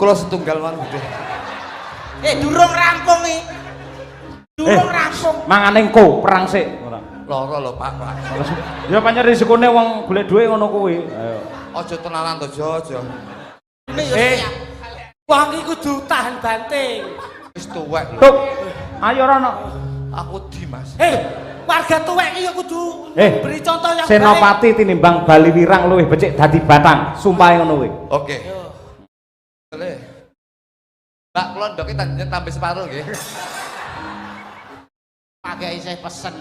Kula setunggal mawon Budhe. Durung rampung iki. Durung rampung. Mangane engko perang sik. Lara lho Pak. Ya pancen risikone wong golek dhuwit ngono kuwi. Ayo. Aja tenanan to, aja. Wong iki kudu tahan banting. Wis tuwek lho. Tuk. Ayo rono. Aku di Mas. Warga tuwek iki ya kudu beri contoh yang Senopati tinimbang Bali Wirang luwih becik dadi batang. Sumpahe ngono kuwi. Oke. Boleh. Mbak kula ndoke tambah separuh nggih. pakai isih pesen.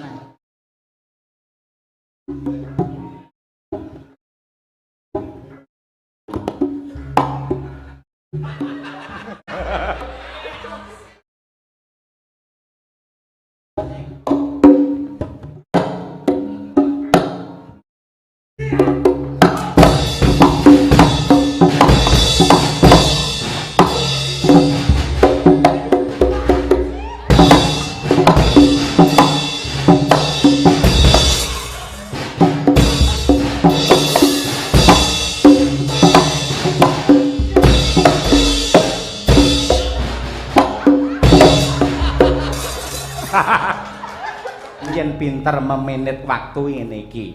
Yen pinter memenit waktu ngene iki.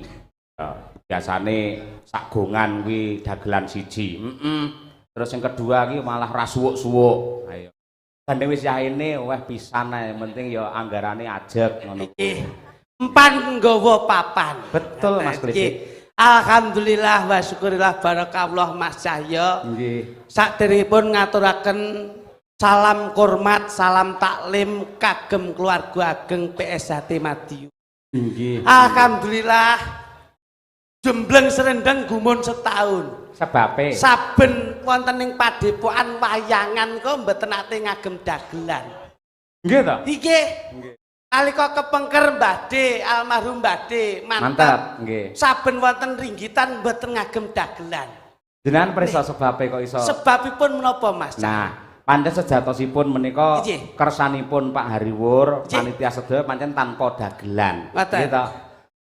Biasane sagongan kuwi dagelan siji. Terus yang kedua iki malah ra suwuk-suwuk. Ayo. Gandeng wis yaene weh pisan ae, penting ya anggarane ajeg ngono. Empan nggawa papan. Betul Mas Klitik. Alhamdulillah wa syukurillah barakallah Mas Cahyo. Nggih. Saderengipun ngaturaken salam hormat, salam taklim kagem keluarga ageng PSHT Madiun. Nggih. Alhamdulillah jembleng serendeng gumun setahun. Sebabe Saben wonten ing padepokan wayangan kok mboten nate ngagem dagelan. nggih to? Nggih. Nalika kepengker Mbah De, almarhum Mbah De, Mantap, nggih. saben wonten ringgitan mboten ngagem dagelan. Jenengan prisa sebabe kok iso. Sebabipun menapa Mas? Nah, pancen sejatosipun menika Nggih. kersanipun Pak Hariwur, panitia sedaya pancen tanpa dagelan. Ngoten. Nggih to.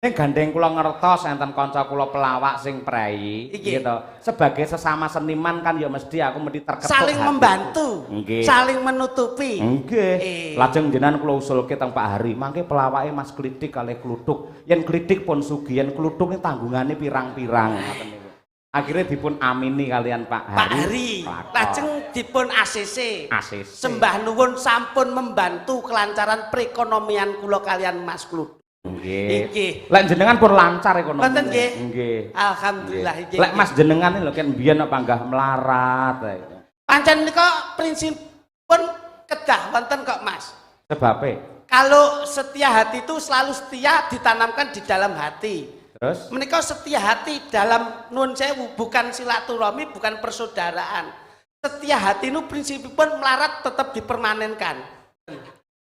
Ning gandeng kula ngertos enten kanca kula pelawak sing prei, Nggih. nggih to. Sebagai sesama seniman kan ya mesti aku mesti terketuk Saling hatiku. membantu, Nggih. saling menutupi. Nggih. Lajeng jenengan kula usulke teng Pak Hari, mangke pelawake Mas Klitik kalih Kluthuk. Yen Klitik pun sugih, yen Kluthuk tanggungane pirang-pirang ngoten niku. Akhirnya dipun amini kalian Pak Hari. Pak Hari, lajeng dipun ACC. ACC. Sembah nuwun sampun membantu kelancaran perekonomian kula kalian Mas Kluthuk. Nggih. Nggih. Lek jenengan pun lancar ekonomi. Wonten nggih. Nggih. Alhamdulillah nggih. Lek Mas jenengan lho kan biyen apa enggak melarat. Pancen nika prinsip pun kedah wonten kok Mas. Sebabe. Kalau setia hati itu selalu setia ditanamkan di dalam hati. Terus Menika setia hati dalam nun sewu bukan silaturahmi, bukan persaudaraan. Setia hati itu prinsipipun melarat tetap dipermanenkan.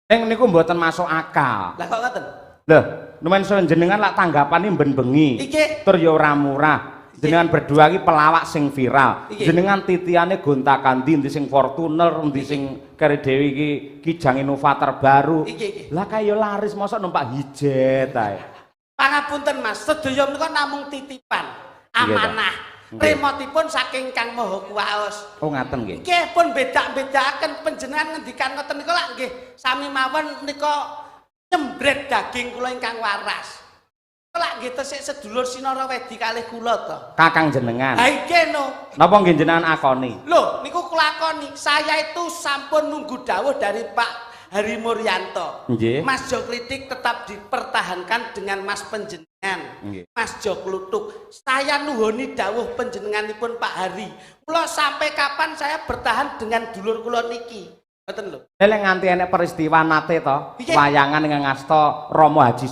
ning niku mboten masuk akal. Lah kok ngoten? Lho, numen jenengan lak tanggapane ben bengi. Iki. Tur ya ora murah. Jenengan berdua iki pelawak sing viral. Iki. Jenengan titiane gonta-ganti ndi sing Fortuner, ndi sing kere dhewe iki Kijang Innovator baru. Iki. Lah kaya laris mosok numpak hijet ae. Pangapunten Mas, sedaya menika namung titipan, amanah. Nggih. Remotipun saking Kang Maha Kuwaos. Oh ngaten nggih. Nggih pun beda-bedakaken panjenengan ngendikan ngoten nika lak nggih sami mawon nika nyembret daging kula ingkang waras. Lak nggih tesih sedulur Sinara Wedi kalih kula to. Kakang jenengan. Ha iki no. Napa nggih jenengan akoni? Loh, niku kulakoni. Saya itu sampun nunggu dawuh dari Pak Hari Muryanto. Nggih. Mas Jo Klitik tetap dipertahankan dengan Mas Panjenengan. Nggih. Mas Jo Kluthuk. Saya nuhoni dawuh panjenenganipun Pak Hari. Kula sampai kapan saya bertahan dengan dulur kula niki? Ngoten lho. Lek nganti enek peristiwa nate to, Iki. wayangan ing ngasta Rama Haji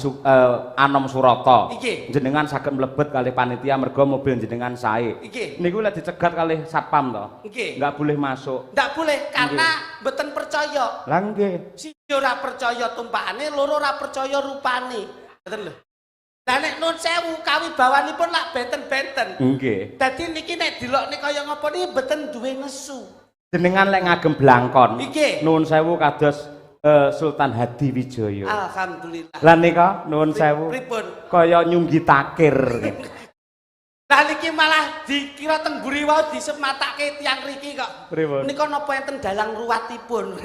Anom Surata. Iki. Jenengan saged mlebet kalih panitia merga mobil jenengan sae. Iki. Niku lek dicegat kalih satpam to. Nggih. Enggak boleh masuk. Ndak boleh karena mboten percaya. Lah nggih. Siji ora percaya tumpakane, loro ora percaya rupane. Ngoten lho. Lah nek nun sewu kawibawanipun lak benten-benten. Nggih. Dadi niki nek dilokne kaya ngapa niki mboten duwe nesu. Jenengan lek ngagem blangkon. Iki. Nuwun sewu kados Sultan Hadiwijaya. Alhamdulillah. Lah nika nuwun sewu Pripun? kaya nyunggi takir. Lah niki malah dikira teng mburi wae disematake tiyang riki kok. Pripun? Menika napa enten dalang ruwatipun.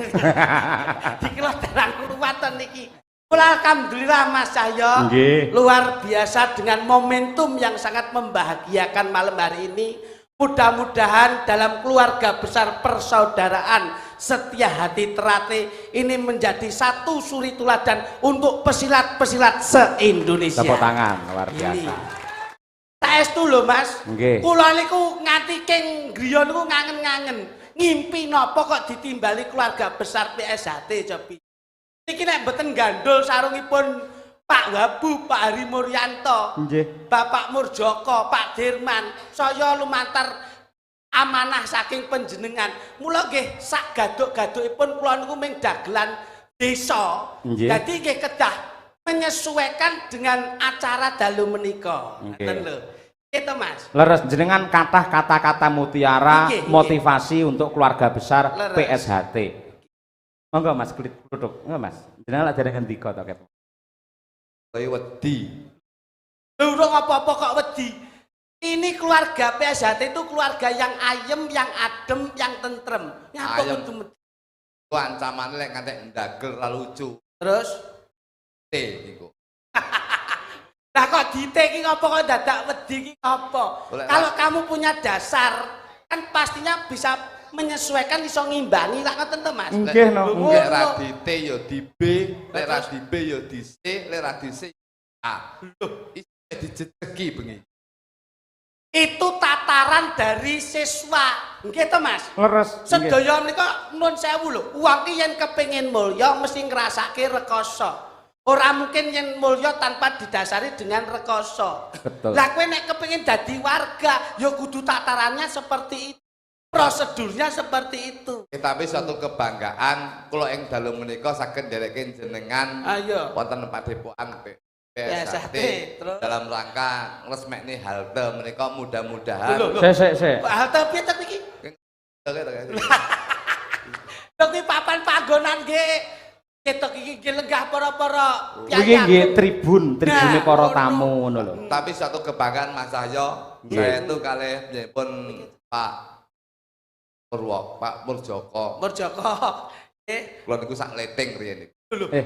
Dikira dalang ruwatan niki. Mula alhamdulillah Mas Cahyo. Nggih. Luar biasa dengan momentum yang sangat membahagiakan malam hari ini. Mudah-mudahan dalam keluarga besar persaudaraan Setia Hati Terate ini menjadi satu suri teladan untuk pesilat-pesilat se-Indonesia. Tepuk tangan luar biasa. Saestu lho Mas. Nggih. Kula niku nganti king griya niku ngangen-ngangen. Ngimpi napa kok ditimbali keluarga besar PSHT cobi. Niki nek mboten gandul sarungipun Pak Wabu, Pak Hari Muryanto, Nggih. Bapak Murjoko, Pak Dirman, saya lumantar amanah saking panjenengan. Mula nggih sak gaduk-gadukipun kula niku ming dagelan desa. Nggih. Dadi nggih kedah menyesuaikan dengan acara dalu menika. Nggih. Ngoten lho. Gitu Mas. Leres jenengan kathah kata-kata mutiara Nggih, nggih. motivasi untuk keluarga besar Leres. PSHT. Monggo Mas Kluthuk. Enggak Mas. Jenengan lak dereng ngendika to ket. Saya wedi. Durung apa-apa kok wedi. Ini keluarga PSHT itu keluarga yang ayem, yang adem, yang tentrem. Nyapa Ayem. kudu wedi. Ku ancamane lek ngantek ndagel ra lucu. Terus Iku. lah kok dite iki ngopo kok dadak wedi iki ngopo? Boleh, Kalau kamu punya dasar kan pastinya bisa menyesuaikan iso ngimbangi lah ngoten to Mas. Nggih no. Ngono. Lek ra di T ya di B, lek ra di B ya di C, lek ra di C A. Loh, iso dijejeki bengi. Itu tataran dari siswa. Nggih to Mas? Leres. Nggih. Sedaya menika nuwun sewu lho. Wong ki yen kepengin mulya mesti ngrasake rekoso. Ora mungkin yen mulya tanpa didasari dengan rekoso. Betul. Lah kowe nek kepengin dadi warga, ya kudu tatarannya seperti itu. Prosedurnya seperti itu. Tapi suatu kebanggaan kula ing dalu menika saged ndereke jenengan Ayo. wonten Padepokan PSHT, PSHT terus? dalam rangka ngresmekne halte menika mudah-mudahan Loh, loh. Sik. Halte piye to iki? Lho ki papan panggonan nggih. Ketok iki nggih lenggah para-para Iki nggih tribune Nah, para ngono. tamu ngono lho. Tapi suatu kebanggaan Mas Cahyo, saya itu kalih pun Pak Murjoko. Murjoko. Kula niku sak leting riyen. Eh,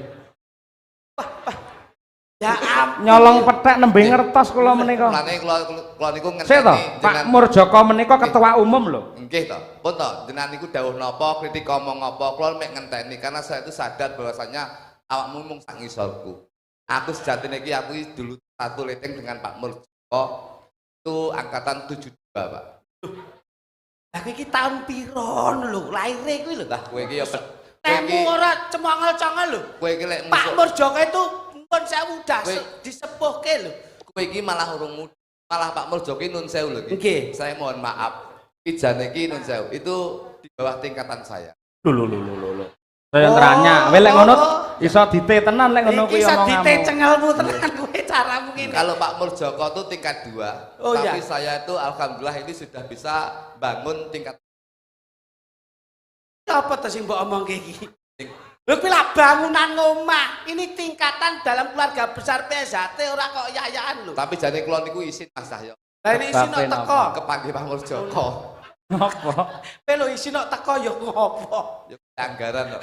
Ya ampun. nyolong petek nembe ngertos kula menika. Mulane kula niku Sik to, ngenteni Pak Murjoko menika ketua umum lho. Nggih to. Pun to, jenengan niku dawuh napa, kritik ngomong apa, kula mek ngenteni karena saya itu sadar bahwasanya awakmu mung sak ngisorku. Aku sejatine iki aku dulu satu leting dengan Pak Murjoko itu angkatan 72, Pak. Lah kowe iki tahun piro lho? Laire kuwi lho. Lah kowe iki ya Temu ora cemongol-congol lho. kowe iki lek Pak Murjoko itu pun sewu das Kowe- disepuhke lho. kowe iki malah urung muda. Malah Pak Murjoko iki nun sewu lho iki. Nggih. Saya mohon maaf. Ijane iki nun sewu itu di bawah tingkatan saya. Lho. Saya ngeranya, kowe lek ngono iso dite tenan lek ngono kuwi Iki iso omonganmu. ditecengelmu tenan kowe caramu ngene. Kalau Pak Murjoko itu tingkat 2, Oh, tapi iya. saya itu alhamdulillah ini sudah bisa bangun tingkat Apa to sing mbok omongke iki? Lho kuwi lah bangunan omah. Ini tingkatan dalam keluarga besar PSHT ora kok yayaan lho. tapi jane kula niku isin Mas Cahyo. Lah ini isi nok Sebabnya teko. Kepanggih Pak Murjoko. Napa? Kowe lho isi nok teko ya ngopo? Ya anggaran kok.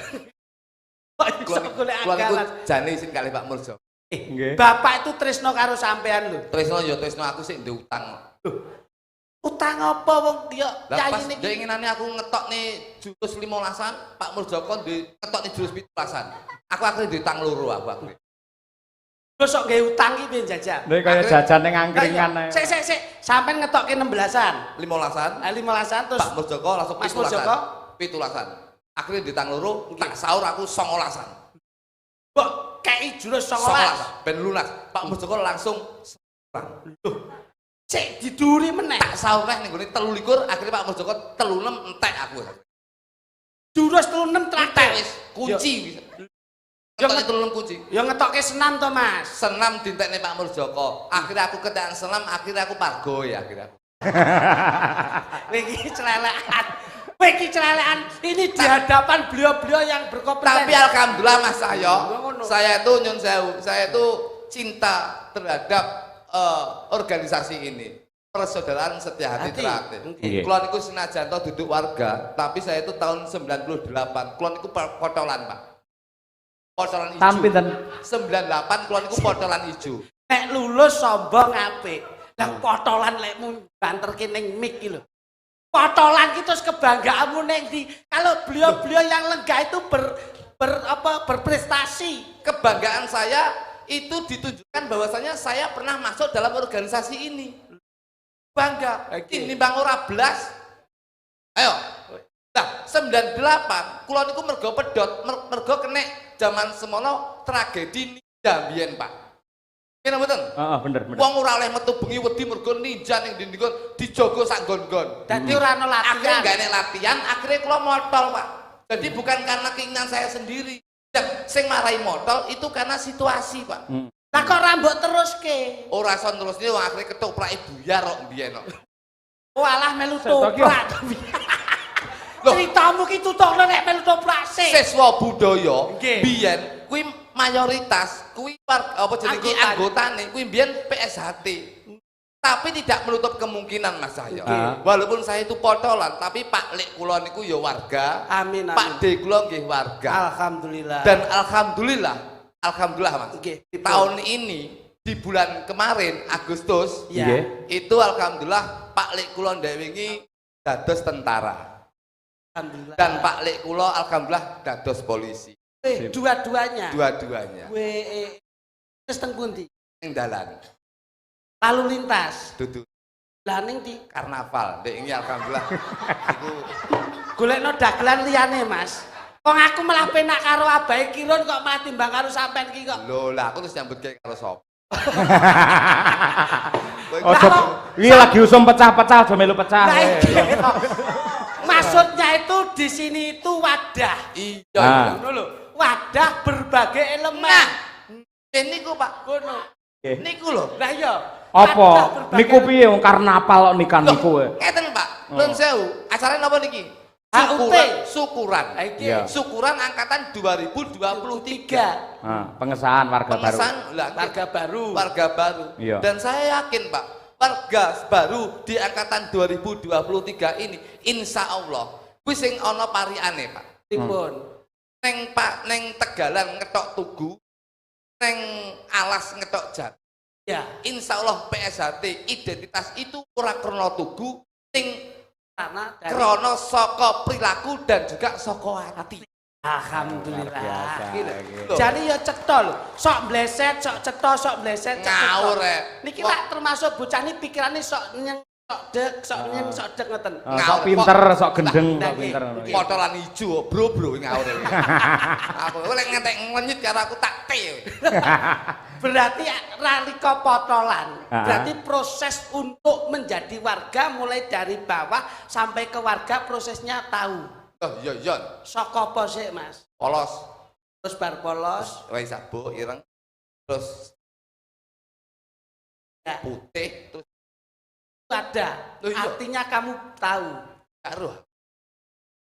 Kok iso golek Kula niku anggaran? jane isin kali Pak Murjoko. Nggih. Bapak itu tresno karo sampean lho. Tresno ya tresno aku sik ndek utang. Utang apa wong ya Lah pas yayi niki? inginane aku ngetokne jurus 15-an, Pak Murjoko ngetokne jurus 17-an. Aku akhirnya ditang loro aku. Terus sok gawe utang iki piye jajal? Nek kaya jajan ning angkringan ae. Sik. Sampean ngetokke 16-an. 15-an, 15-an terus Pak Murjoko langsung Mas Murjoko? 17-an. Akhirnya ditang loro, tak sahur aku 19-an. mbok kei jurus 19. 19 ben lunas. Pak Murjoko langsung Sik diduri meneh. tak sahur neh ning gone 23 akhirnya Pak Murjoko 36 entek aku. Jurus 36 Entek traktir. wis kunci. Yo Entek 36 kunci. Ya ngetokke senam to, Mas. Senam dintekne Pak Murjoko. Akhirnya aku ketekan senam, akhirnya aku pargo ya akhirnya. Kowe iki celelekan. Kowe iki celelekan. Ini di hadapan beliau-beliau yang berkompeten. Tapi alhamdulillah Mas Cahyo, Ngono. saya itu nyun sewu, saya itu cinta terhadap organisasi ini. persaudaraan setia hati terate. Nggih. Kulon niku senajan to duduk warga, tapi saya itu tahun 98. Kulon niku potolan, Pak. Potolan ijo. Tampi ten 98 kulon niku potolan ijo. Nek lulus sombong apik. Lah potolan lekmu banterke ning mik iki lho. Potolan itu kebanggaanmu neng di kalau beliau-beliau yang lega itu berprestasi. Kebanggaan saya itu ditunjukkan bahwasanya saya pernah masuk dalam organisasi ini. Bangga. Ini Bang ora blas. Ayo. Nah, 98 kula niku mergo pedhot, mergo kenek zaman semono tragedi ninja mbiyen, Pak. Kene mboten? Heeh, bener. Wong ora oleh metu bengi wedi mergo ninja ning ndi dijogo sak nggon-nggon. Dadi ora ono Akhirnya latihan. nggak ada latihan, akhirnya kula motol, Pak. Jadi bukan karena keinginan saya sendiri. Yang sing marai motol itu karena situasi, Pak. Lah kok rambut terus ke? Ora son terus ini wong akhirnya ketoprak buyar kok mbiyen kok. Walah melu Setok yo. toprak. Ceritamu ki tutokno nek melu toprak sik. Siswa budaya Nggih. biyen kuwi mayoritas kuwi apa jenenge anggotane kuwi biyen PSHT. Tapi tidak menutup kemungkinan Mas Cahyo. Walaupun saya itu potolan, tapi Pak Lek kula niku ya warga. Amin amin. Pak D kula nggih warga. Alhamdulillah. Dan alhamdulillah Mas. Nggih, Tahun ini di bulan kemarin Agustus ya. Nggih. itu alhamdulillah Pak Lek kula ndek wingi dados tentara. Alhamdulillah. Dan Pak Lek kula alhamdulillah dados polisi. Dua-duanya. Dua-duanya. Wis teng pundi? Ing dalan. Lalu lintas. Dudu Lah ning di karnaval. Ndek ini alhamdulillah iku golekno dagelan liyane, Mas. Wong aku malah penak karo abahe Kirun kok malah timbang karo sampean ki kok. lho lah aku terus nyambut gawe karo sapa? Ojo iki lagi usum pecah-pecah aja melu pecah. Nah, iya. Maksudnya itu di sini itu wadah. Iya. Ngono lho. Wadah berbagai elemen. Nah, niku Pak. Ngono. Niku lho. Lah iya. Apa? Niku piye wong karnaval kok nikan niku. Ngeten Pak. Nuwun sewu. Acarane napa niki? HUT. Syukuran. Iya. Syukuran angkatan 2023. Pengesahan warga baru. Pengesahan lah, Warga baru. warga baru. Iya. Dan saya yakin Pak, warga baru di angkatan 2023 ini insya Allah kuwi sing ana pariane Pak. Dipun. Neng Tegalan ngetok Tugu, neng Alas ngetok Jat. Ya. Insya Allah PSHT identitas itu ora krana Tugu, ning Karena dari krana saka perilaku dan juga saka hati. alhamdulillah. Biasa. Gitu. Jadi ya cetha lho. Sok bleset, sok cetha, sok bleset, sok cetha. Ngawur rek. Niki lak termasuk bocah ini pikirane sok nyeng, sok dek, sok nyeng, sok dek ngoten. Sok Ngawur. pinter, sok gendeng, Nah, sok pinter. nggih. ngono. Potolan ijo bro ngawur. Aku lek ngentek ngenyit karo aku tak te. Berarti ralika potolan. Ah. Berarti proses untuk menjadi warga mulai dari bawah sampai ke warga prosesnya tahu. Oh iya iya. Saka apa sih, Mas? Polos. Terus bar polos, Wis sabuk ireng. Terus ya, putih terus ada. Loh, iya. Artinya kamu tahu. karo.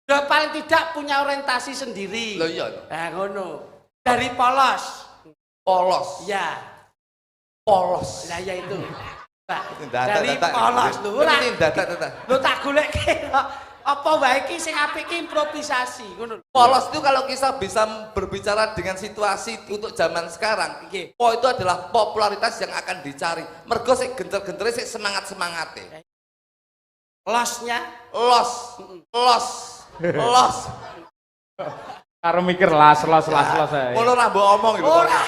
Ya paling tidak punya orientasi sendiri. Lho iya. Nah, ngono. Dari polos. Polos. Ya. Polos. Lah ya itu. Nah, Data, dari data. polos lho. Ora. Ini data. Lho tak goleke kok. Apa wae iki sing apik ki improvisasi, ngono lho. Polos itu kalau kita bisa berbicara dengan situasi untuk zaman sekarang, Nggih. po itu adalah popularitas yang akan dicari. Mergo sik genter-gentere sik semangat-semangate. Losnya Los. Karo mikir los ae. Ngono ra mbok omong gitu. ora.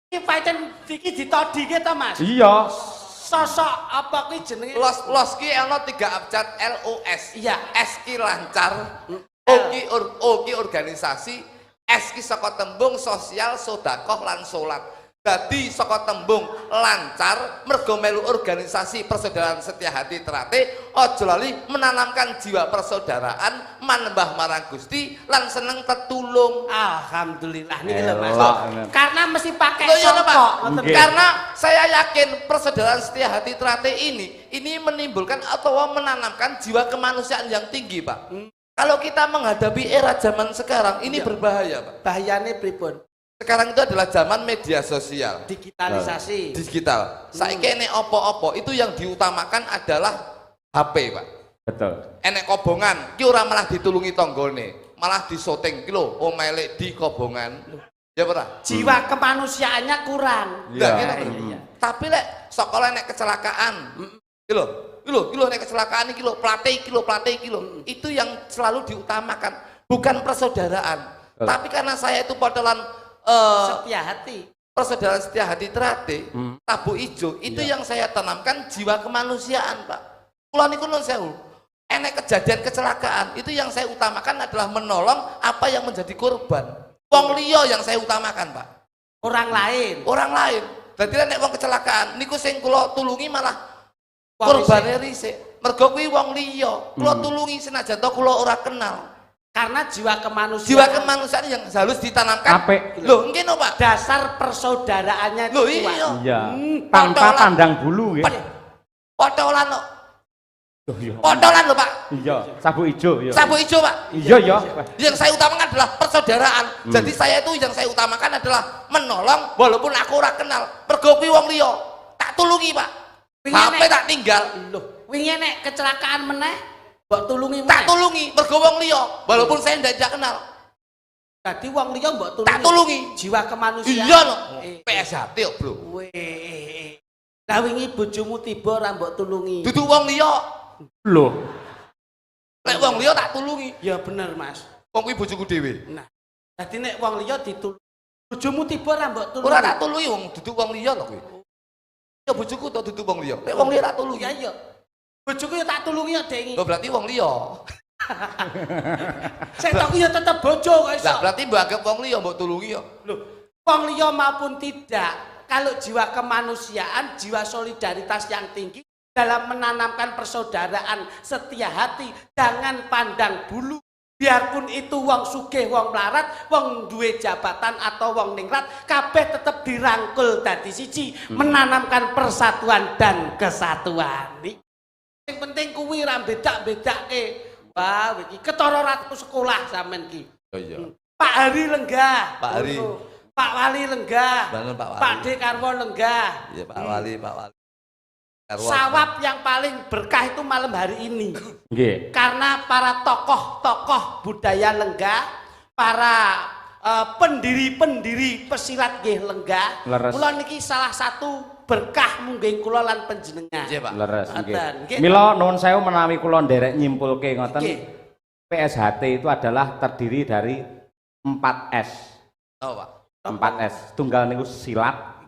Iki pancen iki ditodike to, Mas. Iya. Sosok apa kuwi jenenge? Los ki ana 3 abjad LOS. Iya. S ki lancar, O ki organisasi, S ki saka tembung sosial, sedekah lan salat. Dadi saka tembung lancar mergo melu organisasi persaudaraan setia hati terate, aja lali menanamkan jiwa persaudaraan, manembah marang Gusti lan seneng tetulung. Alhamdulillah niki lho, Mas. Elok. Karena mesti pakai Loh, iya, Pak. songkok. ngoten. Nggih. Karena saya yakin persaudaraan setia hati terate ini menimbulkan atau menanamkan jiwa kemanusiaan yang tinggi, Pak. Kalau kita menghadapi era zaman sekarang ini Iya. berbahaya, Pak. Bahayane pripun? sekarang itu adalah zaman media sosial, digitalisasi. digital. Saiki enek opo-opo itu yang diutamakan adalah HP, Pak. Betul. Enek kobongan, ki ora malah ditulungi tanggane, malah disoting ki lho, omelek di kobongan. Ya ora? Jiwa kemanusiaannya kurang. Enggak Iya. gitu. Iya. Tapi lek sekolah nek kecelakaan, ki lho nek kecelakaan iki lho, plate iki lho. Itu yang selalu diutamakan, bukan persaudaraan. Tapi karena saya itu podolan Setia hati. persaudaraan setia hati terate, tabu ijo, itu yang saya tanamkan jiwa kemanusiaan, Pak. Kula niku nuwun sewu. Enek kejadian kecelakaan, itu yang saya utamakan adalah menolong apa yang menjadi korban. Wong liya yang saya utamakan, Pak. Orang lain. Orang lain. Dadi nek wong kecelakaan niku sing kula tulungi malah Wong korbane risik. Mergo kuwi wong liya. Kula tulungi senajan to kula ora kenal. Karena jiwa kemanusiaan. Jiwa kemanusiaan yang harus ditanamkan. Apik. Lho, nggih no, Pak. Dasar persaudaraannya Lho, kuat. iya. Iya. Podolan. Tanpa pandang bulu nggih. Podolan kok. Oh, iya. Podolan lho, Pak. Iya, sabuk ijo ya. Sabu ijo, Pak. Iya ya. Yang saya utamakan adalah persaudaraan. Jadi saya itu yang saya utamakan adalah menolong walaupun aku ora kenal. Mergo kuwi wong liya. Tak tulungi, Pak. Wingi HP nek- tak tinggal. Loh, wingi nek kecelakaan meneh, mbok tulungi meneh. Tak tulungi mergo wong liya walaupun saya ndak kenal. Dadi wong liya mbok tulungi. Tak tulungi. Jiwa kemanusiaan. Iya lho. Eh, PSHT kok, Bro. Weh. Lah wingi bojomu tiba ora mbok tulungi. Dudu wong liya. Loh. Lek wong liya tak tulungi. Ya bener, Mas. Wong kuwi bojoku dhewe. Nah, dadi nek wong liya ditulungi. Bojomu tiba ora mbok tulungi. Ora tak tulungi wong dudu wong liya lho kuwi. Ya bojoku to dudu wong liya. Lek wong liya tak tulungi. Ya iya. Bojoku ya tak tulungi ya dengi. Lho berarti wong liya. Saya tak ya tetep bojo kok iso. Lah berarti mbok anggap wong liya mbok tulungi ya. Loh, wong liya maupun tidak, kalau jiwa kemanusiaan, jiwa solidaritas yang tinggi dalam menanamkan persaudaraan setia hati, jangan pandang bulu. Biarpun itu wong sugih, wong melarat, wong duwe jabatan atau wong ningrat, kabeh tetep dirangkul dadi siji, menanamkan persatuan dan kesatuan. Yang penting kuwi ra bedak-bedake. Wah, iki ketara ratu sekolah sampean ki. Oh iya. Pak Hari lenggah. Pak Hari. Pak Wali lenggah. Bener Pak Wali. Pak Dekarwo lenggah. Iya Pak Wali, Pak Wali. Karwo. Sawab yang paling berkah itu malam hari ini. Nggih. Karena para tokoh-tokoh budaya lenggah, para pendiri-pendiri pesilat nggih lenggah. Leres. Kula niki salah satu berkah mungging kula lan panjenengan. Iya, Pak. Leres Ngoten, nggih. nggih. Mila nuwun sewu menawi kula nderek nyimpulke ngoten. Nggih. PSHT itu adalah terdiri dari 4S. Oh, Pak. 4S. Tunggal niku silat.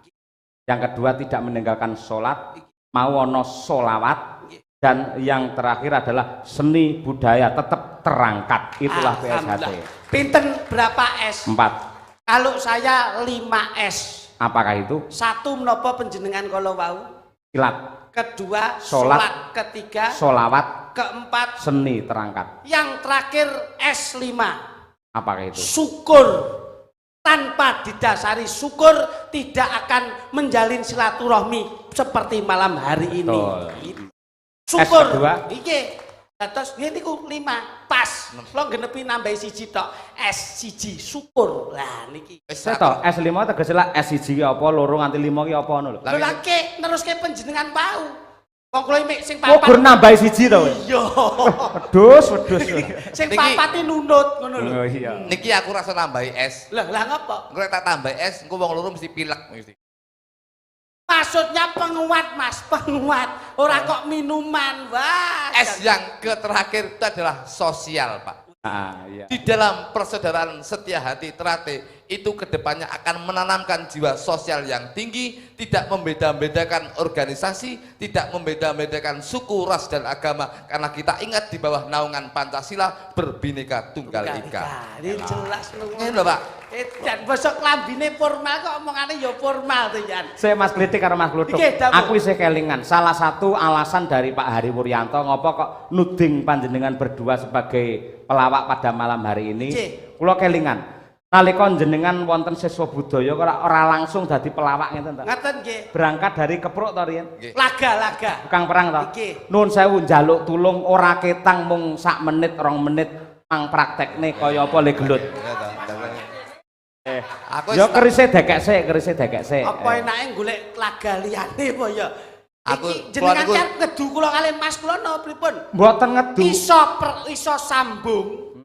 Yang kedua tidak meninggalkan sholat, mau ono sholawat, dan yang terakhir adalah seni budaya tetap terangkat. Itulah PSHT. Alhamdulillah. Pinten berapa S? 4. Kalau saya 5S. Apakah itu? Satu menapa panjenengan kala wau? Silat, Kedua Sholat. sholat. Ketiga sholawat, keempat seni terangkat. yang terakhir S5 Apakah itu? syukur. Tanpa didasari syukur tidak akan menjalin silaturahmi seperti malam hari ini. Betul. Gitu. Syukur. S kedua? Iki. Terus ini ku 5 pas. Lo genepi nambahi siji tok. S1 syukur. Lah niki. Wis Saya tahu S5 tegeslah S1 apa, loro nganti 5 ki apa ngono lho. Lho lagi neruske panjenengan pau. Wong kula mek sing Oh, gur nambahi siji to. Iya. Wedhus, wedhus. Sing Niki- papate nunut ngono lho. Oh iya. Niki aku rasa nambahi es. Lah ngapa? Engko nek tak tambahi es, engko wong loro mesti pilek mesti. Maksudnya penguat Mas, penguat. Ora kok minuman. Wah. Es yang terakhir itu adalah sosial, Pak. Ah, iya. Di dalam persaudaraan setia hati terate itu kedepannya akan menanamkan jiwa sosial yang tinggi, tidak membeda-bedakan organisasi, tidak membeda-bedakan suku, ras dan agama, karena kita ingat di bawah naungan Pancasila berbineka tunggal ika. Ini jelas lho. Ini lho, Pak. Dan besok lambine formal kok omongane ya formal tuh Yan. Saya Mas Klitik karo Mas Kluthuk. Nggih, dawuh. Aku isih kelingan. Salah satu alasan dari Pak Hari Wuryanto ngopo kok nuding panjenengan berdua sebagai pelawak pada malam hari ini. Nggih. Kula kelingan. Nalika jenengan wonten siswa budaya kok ora langsung dadi pelawak ngeten to. Ngaten nggih. Berangkat dari Kepruk to riyen. Nggih. Laga-laga. Tukang perang to. Nggih. Nuwun sewu njaluk tulung ora ketang mung sak menit 2 menit pang praktekne kaya apa le gelut. Aku Ya kerise dekek sik. Apa enake golek laga liyane apa ya? Aku Iki jenengan kan ngedu kula kali Mas kula napa pripun? Mboten ngedu. Iso sambung.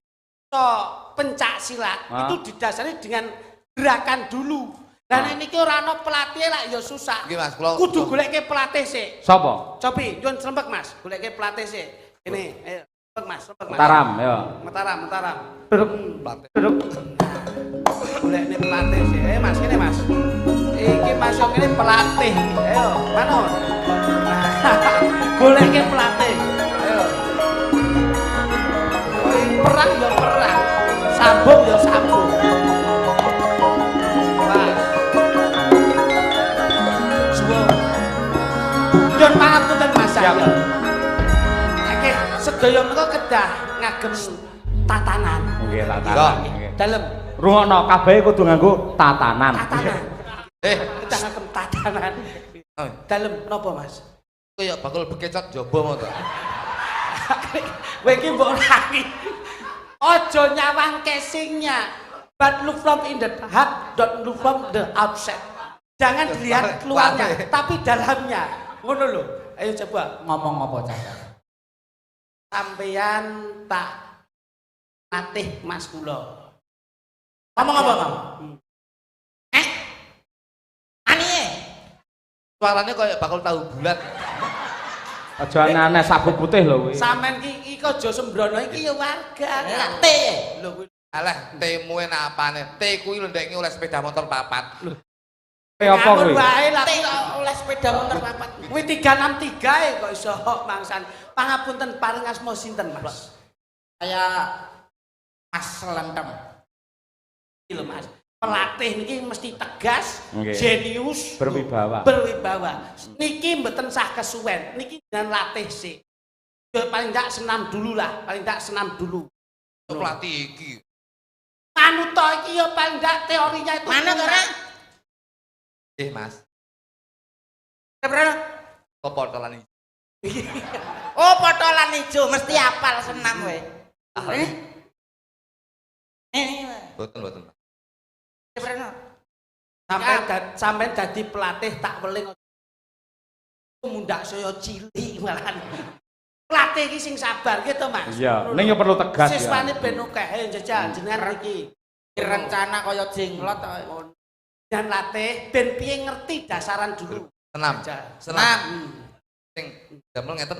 Iso pencak silat itu didasari dengan gerakan dulu. Dan ini ora ana pelatih lah ya susah. Iki Mas, kula Kudu goleke pelatih sik. Sapa? Cobi, nyuwun slempek Mas, goleke pelatih sik. Ini, ayo, slempek Mas. Mataram ya. Mataram. Duduk. Duduk. Golekne pelatih sik. Mas, kene Mas. Iki Mas yo kene pelatih. Ayo, manut. Goleke pelatih. Ayo. Perang ya perang. Sambung ya sambung. Nyuwun pangapunten Mas. Oke, sedaya menika kedah ngagem tatanan. Nggih, tatanan. Dalem Rungokno kabeh kudu nganggo tatanan. Kedah ngagem tatanan. Dalem napa Mas? kaya bakul bekecot jaba mau to. Kowe iki mbok rangi. Aja nyawang casingnya. But look from in the heart, don't look from the outside. Jangan dilihat luarnya, tapi dalamnya. Ngono lho. Ayo coba ngomong apa Cak. Sampeyan tak latih Mas kula. Ngomong apa, Mam? Anie. Suaranya kayak bakul tahu bulat. Aja aneh sabuk putih lho kuwi. Sampeyan iki aja sembrono iki ya warga. Latih. Lho kuwi. Alah, temu enak apane? T kuwi lho ndek oleh sepeda motor papat. Lho. Apa kuwi? Wae lah oleh sepeda motor papat. Kuwi 363 kok iso mangsan. Pangapunten paring asma sinten, Mas? Saya Mas Lempem. Iki lho, Mas. Pelatih niki mesti tegas, Nggih. jenius, Berwibawa. Niki mboten sah kesuwen. Niki jangan latih sih. Ya paling ndak senam dulu lah, paling ndak senam dulu. Pelatih iki. Anu to iki ya paling ndak teorinya itu. Mana ora? Mas. Keprana? Kok potolan iki? Oh, potolan ijo mesti apal senam kowe. Boten. Keprana? Sampeyan dadi pelatih tak weling. Mundak saya cilik malahan. Pelatih iki sing sabar gitu, Mas. Iya, ning yo perlu tegas ya. Siswane ben akeh ayo jajal jenengan iki. Rencana kaya jenglot kok. Dan latih ben piye ngerti dasaran dulu. Senam. Senam. Sing damel ngeten.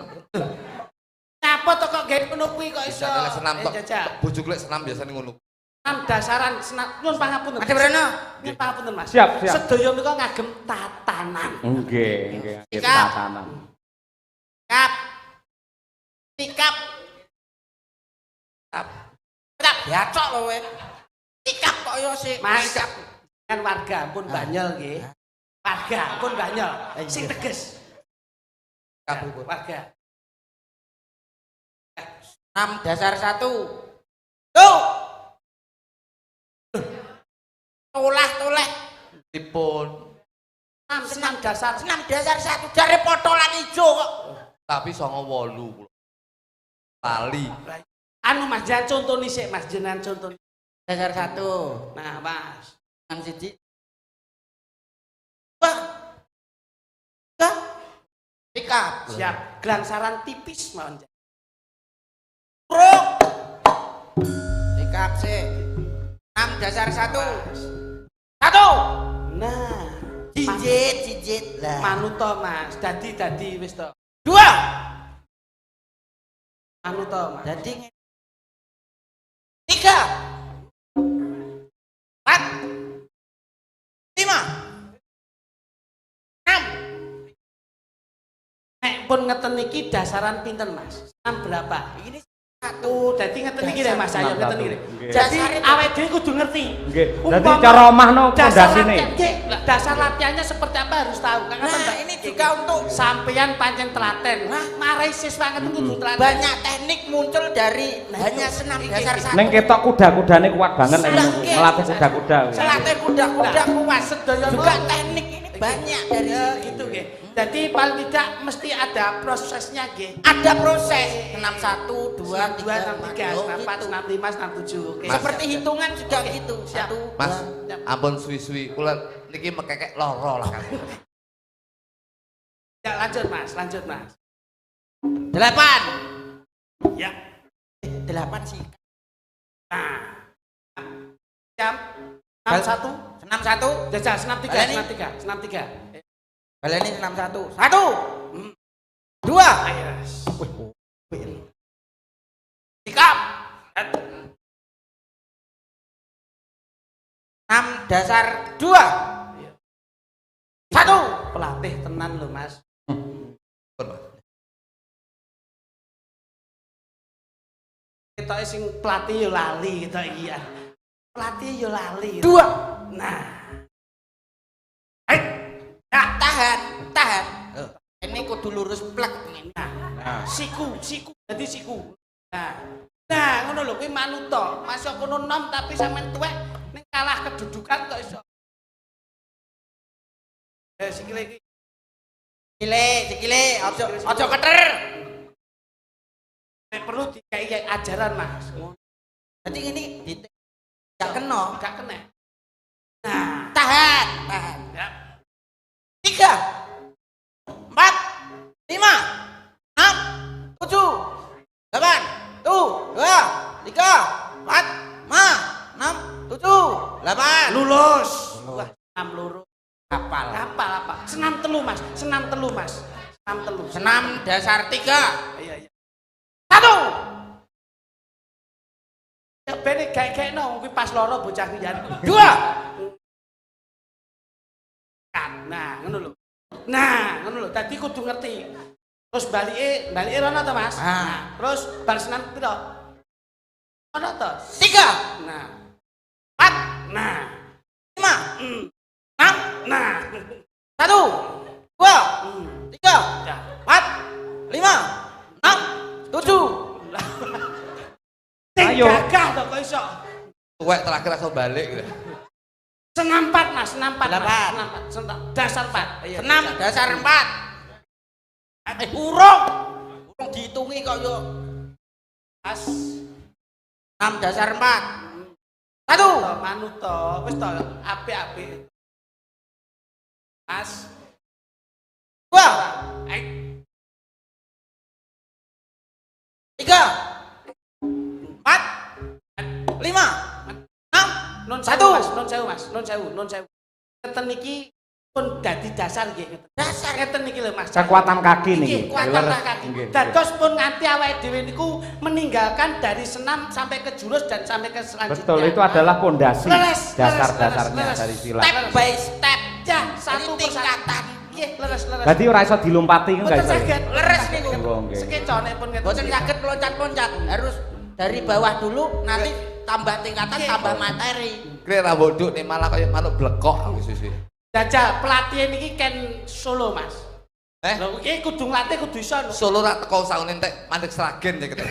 Ngapa to kok gawe ngono kuwi kok iso? Bisa senam tok. Jajal. Bojoku lek senam biasane ngono. Senam dasaran senam nyuwun pangapunten. Ada Breno. Nyuwun pangapunten, Mas. Siap. Sedaya menika ngagem tatanan. Nggih, Sikap. tatanan. Sikap. Sikap bacok lho kowe. Sikap kok yo sik. Mas, kan warga pun banyol nggih. Warga pun banyol. Sing tegas. Warga. 6 dasar 1. Tuh. Tulah. Dipun. Senam dasar 6 dasar 1 jare potolan ijo kok. Tapi 98 Lali. Anu Mas jangan contoh nih sik Mas jenengan contoh. Dasar 1. Nah, Mas. Nang siji. Sikap. Siap. Gelangsaran tipis mawon. Bruk. Sikap sik. 6 dasar 1. 1. Nah, Jinjit lah. manut to Mas. Dadi wis to. 2. Manut to Mas. Dadi 3. 4. 5. 6. Nek pun ngeten iki dasaran pinten Mas? Senam berapa? Ini 1. Dadi ngeten iki lho Mas, ayo ngeten iki. Nggih. Jadi awake dhewe kudu ngerti. Nggih. Dadi Umpama cara omahno dasar pondasine. latihan, nggih, dasar latihannya seperti apa harus tahu. Kan Nah, ini juga untuk sampeyan pancen telaten. Nah, marai siswa ngeten kudu telaten. banyak teknik muncul dari hanya senam dasar 1. Ning ketok kuda-kudane kuat banget nek Nggih. ngelatih kuda-kuda. Selatih kuda-kuda kuat. Sedaya Juga teknik ini banyak dari Ya sini. gitu nggih. Jadi paling tidak mesti ada prosesnya nggih. Ada proses 61 2 2 3 6 3 6 4 6 5 6 7. Oke. Seperti hitungan juga Oke. gitu. Siap. 1 Mas, 2. ampun suwi-suwi kula niki mekekek loro lah kan. Ya lanjut Mas, lanjut Mas. 8. Ya. 8 sih. Nah. Jam 61 61. jajal senam 3, Baleni. senam 3, senam 3. Baleni 61. 1 2 Ayo. sikap 6 dasar 2 1 Pelatih tenan lho Mas. Pun, Mas. Ketoke sing pelatih yo lali ketok iki ya. Pelatih yo lali. 2 Nah. tahan ini kudu lurus plek ini. Nah, siku, jadi siku. Nah, ngono lho kuwi manuto. Masuk kono nom tapi sampean tuwek ning kalah kedudukan kok iso. Sikile iki. Sikile ojo keter. Nek perlu dikai ajaran Mas. Jadi ini gak kena. Gak kena. Nah, Tahan. ya. 3 4 5 6 7 8 tuh 2 3 4 5 6 7 8 Lulus. Wah, senam lurus. hafal. Apa? Senam telu Mas. Senam telu. Senam dasar 3 Iya. 1 Ya bene gawe-gawe kuwi pas loro bocah kuwi ya. 2 Nah, ngono lho. Dadi kudu ngerti. Terus balike rono to, Mas? Nah, terus bar senam piro? Ono to? 3 Nah, 4 nah, 5 6 nah. 1 2 3 Ya. 4 5 6 7 Ayo. Gagah to kok iso. Tuwek terakhir aku balik gitu. Senam 4, Mas, senam 4. Delapan. Senam dasar 4. Iya. senam dasar 4 urung dihitungi kok yo Mas. 6 dasar 4 1 Manut to, wis to apik-apik. Mas. 2 Eh, 3 4 5 6 nun Satu. sewu Mas, nun sewu. Ngeten niki pun dadi dasar nggih ngeten. dasar Ngeten niki lho Mas. Kekuatan kaki Nggih, niki. kuatan kaki. Nggih. Dados pun nganti awake dhewe niku meninggalkan dari senam sampai ke jurus dan sampai ke selanjutnya. Betul, itu adalah pondasi Leres, dasar-dasarnya leres. dari silat. step by step Ya, satu Jadi tingkatan. Nggih, leres. Berarti ora iso dilompati ku Boten guys. saged. Leres niku. Nggih. Sekecone pun ngeten. boten saged loncat-loncat harus dari bawah dulu nanti tambah tingkatan tambah materi Kira boduk nih malah kayak manuk blekok aku susi. Jajal pelatih niki Ken Solo Mas. Eh? Lho iki kudu nglatih kudu iso. lho. Solo ra teko saune entek mandek Sragen ya gitu.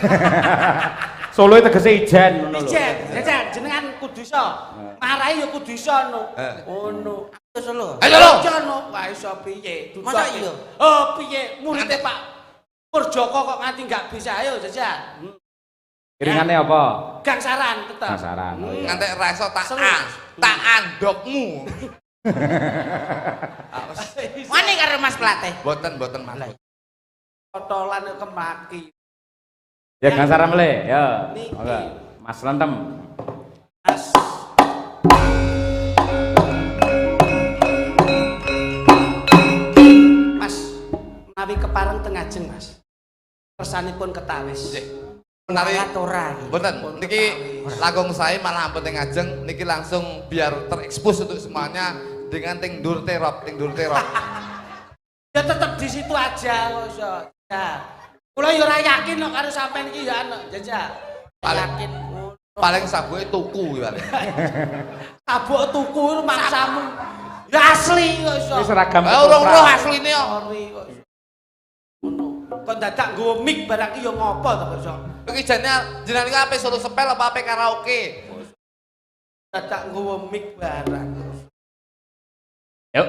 Solo itu tegese ijen ngono lho. Ijen, jajal jenengan kudu iso. Marahi ya kudu iso no. Eh. Ngono. terus lo Ayo lo. Jono, wah iso piye? Masa iya? Oh, piye? Muridé Pak Purjoko kok nganti nggak bisa ayo jajal. Iringane apa? Gangsaran tetep. Gangsaran, oh iya. Ngantek ra iso tak Seru. tak andokmu. wani karo Mas pelatih Boten manut. Kotolan kok kemaki. Ya Gangsaran mele, ya. Niki. Oke. Mas Lentem. Mas. Mas, menawi kepareng tengah jeng, Mas. Kersanipun ketawis. Nggih. Menawi Semangat ora boten niki langkung saya malah ampun teng ajeng niki langsung biar terekspos untuk semuanya dengan ting dur terop. Ya tetep di situ aja kok iso. Ya. Kula yo ora yakin kok karo sampean iki ya ana, jajal. Paling- Yakin. Paling sabuke tuku ya. Sabuk tuku itu maksamu. Ya asli kok iso. Ini seragam. Urung roh asline kok. Ori kok iso. Ngono. Kok dadak nggo mic barang iki yo ngopo to kok iso. Iki jane jenengan iki ape solo sepel apa ape karaoke? Dadak nggo mic barang. Yuk.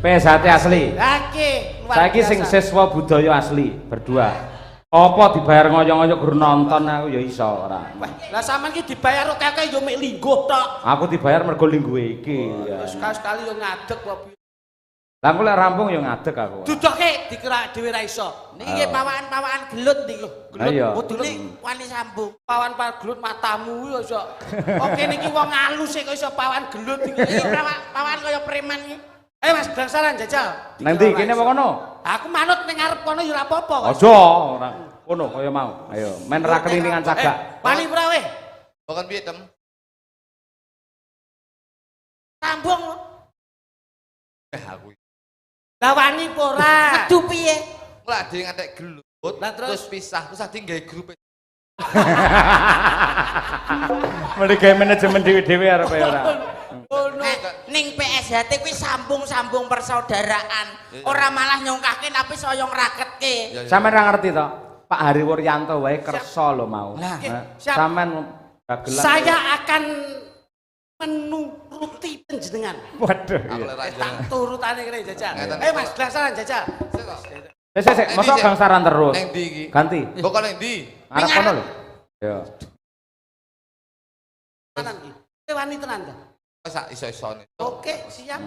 PSHT asli. Oke, luar Saiki sing biasa. siswa budaya asli berdua. Apa dibayar ngoyo-ngoyo guru nonton aku ya iso ora. Wah, lah sampean ki dibayar kakek yo mek lingguh tok. Aku dibayar mergo lingguhe iki. Ya. Sekali-sekali yo ngadeg kok. Lah aku lek rampung ya ngadeg aku. Dudoke dikira dhewe ra iso. Niki nggih pawakan-pawakan gelut niki. Ayo. Kudune wani sambung. Pawan gelut matamu yo iso. Oke niki wong alus kok iso pawan gelut iki. Iki pawakan kaya preman iki. Ayo Mas bangsaran jajal. Nang ndi kene apa kono? Aku manut ning ngarep kono yo ora apa-apa kok. Aja ora kono kaya mau. Ayo, men ra kelilingan cagak. Wani ora weh. Bukan piye, Tem? Sambung. Aku. Lah wani apa ora? Aduh piye? Lah dhewe ngatek gelut, Lah, terus? terus pisah, terus ade nggawe grup. Mending gawe manajemen dhewe-dhewe arep ora. Ngono. Ning PSHT kuwi sambung-sambung persaudaraan. Ora malah nyongkake tapi saya ngraketke. Ya, ya. Sampeyan ora ngerti to? Pak Hari Wuryanto wae kersa lho mau. Lah. Siap. Sampeyan dagelan. Saya akan menuruti panjenengan. Waduh. Aku iya. lek ra Tak turutane kene jajal. Ngeten. Ayo Mas bangsaran jajal. Sik, mosok gangsaran terus. Neng ndi iki? Ganti. Kok neng ndi? Arep kono lho. Yo. Tenan iki. Kowe wani tenan ta? Sak iso-isone. Oke, siap.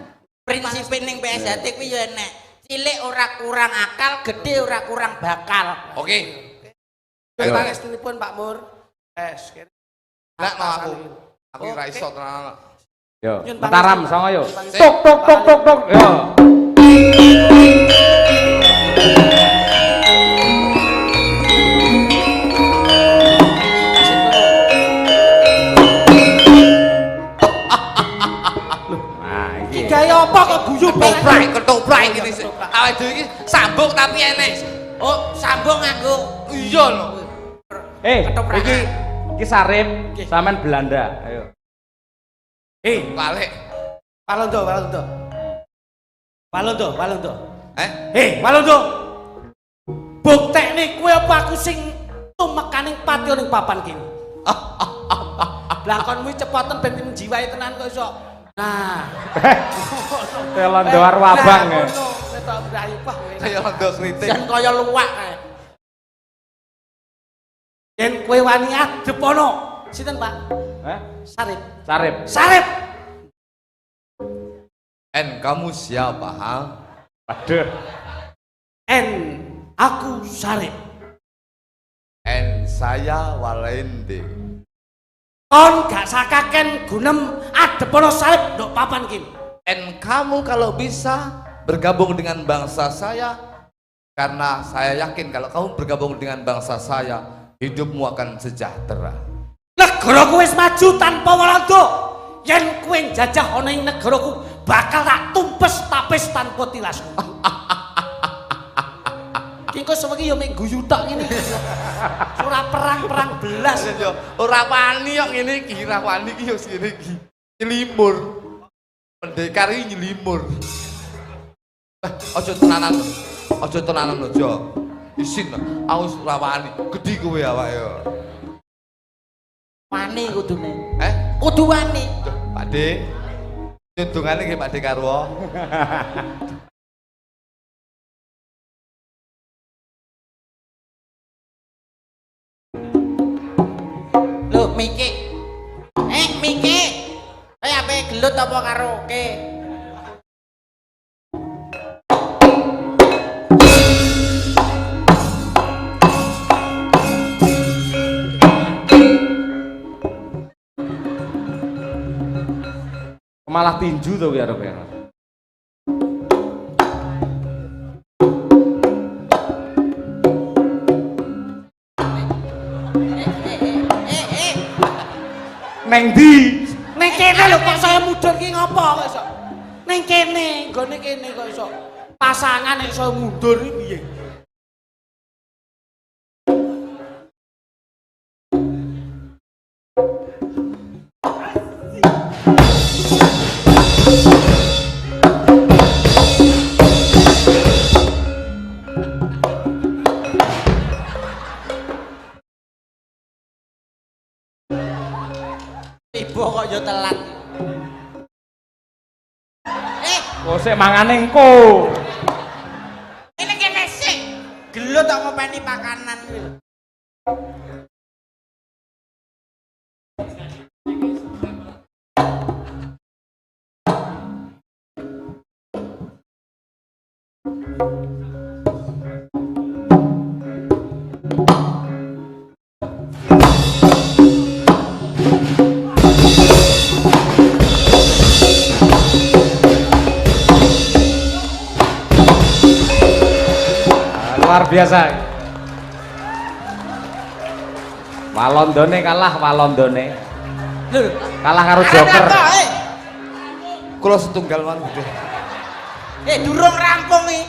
Prinsip ning PSHT kuwi yo enek. Cilik ora kurang akal, gede ora kurang bakal. Oke. Terima Ayo. pangestunipun Pak Mur. Kene. Nak mau aku. Aku Oke. ora iso tenan. Yo. Nyun Mataram pangestu. songo yo. Nyun pangestu. Tuk tuk tuk tuk tuk. Yo. Nah, iki. Gaya apa kok guyu Ketoprak ngene sik. Awake dhewe iki sambung tapi enek. Oh, sambung nganggo Iya lho. Ketoprak. Iki Sarip, sampean Belanda. Ayo. Balik. Walondo, Walondo. Walondo, Walondo. Walondo. Buktekne kowe apa aku sing tumekaning patio ning papan kene. Blangkonmu cepoten ben menjiwai tenan kok iso. Nah. Telondo Arwabang ya. Ngono, ketok brayu wah. Kaya londo kritik. jan kaya luwak kae. Yen kowe wani adep ana. Sinten, Pak? Hah? Sarip. Sarip. Sarip. Kamu siapa, ha? Waduh. Aku Sarip. Saya Walende. Kon gak sakaken gunem adep ana Sarip nduk papan kene. Kamu kalau bisa bergabung dengan bangsa saya, karena saya yakin kalau kamu bergabung dengan bangsa saya, hidupmu akan sejahtera. Negaraku wis maju tanpa Walanda. Yen kowe njajah ana ing negaraku bakal tak tumpes tapis tanpa tilasmu. Iki kok sewengi ya mek guyu tok ngene. Ora perang-perang belas. Yo, ora wani kok ngene iki, ora wani iki yo ngene iki. Nyelimur. Pendekar iki nyelimur. Aja tenanan. Aja tenanan aja. Isin, aku ora wani. Gedhi kowe awake yo. Wani kudune. Kudu wani. Pak De. Nyundungane nggih Pak De Karwo. Lho, Miki. Miki. Kayak ape gelut apa karaoke? Malah tinju to kuwi arep ya. Neng ndi? Ning kene lho kok saya mudhun ki ngopo kok iso? Ning kene, nggone kene kok iso. Pasangan nek iso mundur iki piye? Tiba kok yo telat. Oh, sik mangane engko. Ini kene sik. Gelut tak ngopeni pakanan kuwi lho. Luar biasa. Walondone kalah, Walondone. Kalah karo Joker. Kula setunggal man gede. Durung rampung iki.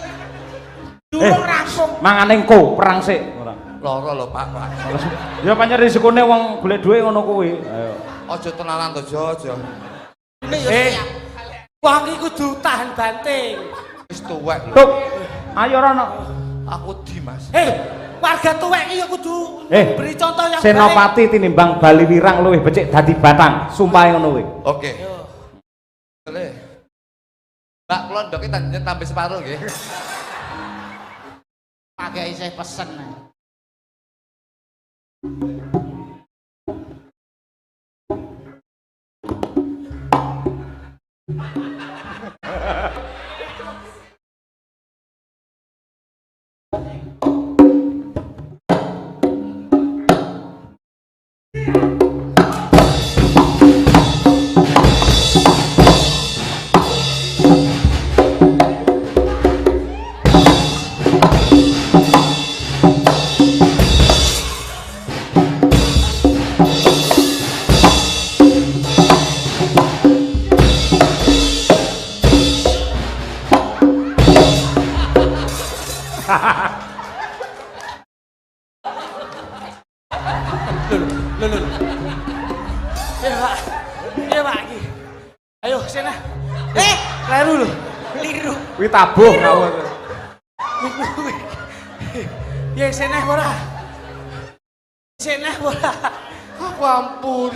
Durung rampung. Mangane engko perang sik. Loro lho Pak. Ya pancen risikone wong golek dhuwit ngono kuwi. Ayo. Aja tenanan to, aja. Ini yo siap. Wong iki kudu tahan banting. Wis tuwek lho. Tuk. Ayo rono. Aku di Mas. Warga tuwek iki ya kudu beri contoh yang Senopati tinimbang Bali Wirang luwih becik dadi batang. Sumpah ngono kuwi. Oke. Boleh. Mbak, kula ndok iki tanjen tambah separo nggih. Pakai isih pesen. Iya Pak iki. Ayo sini. Kleru lho. Liru. Kuwi tabuh ngawur. Ya sini ora. Sini ora. Aku ampun.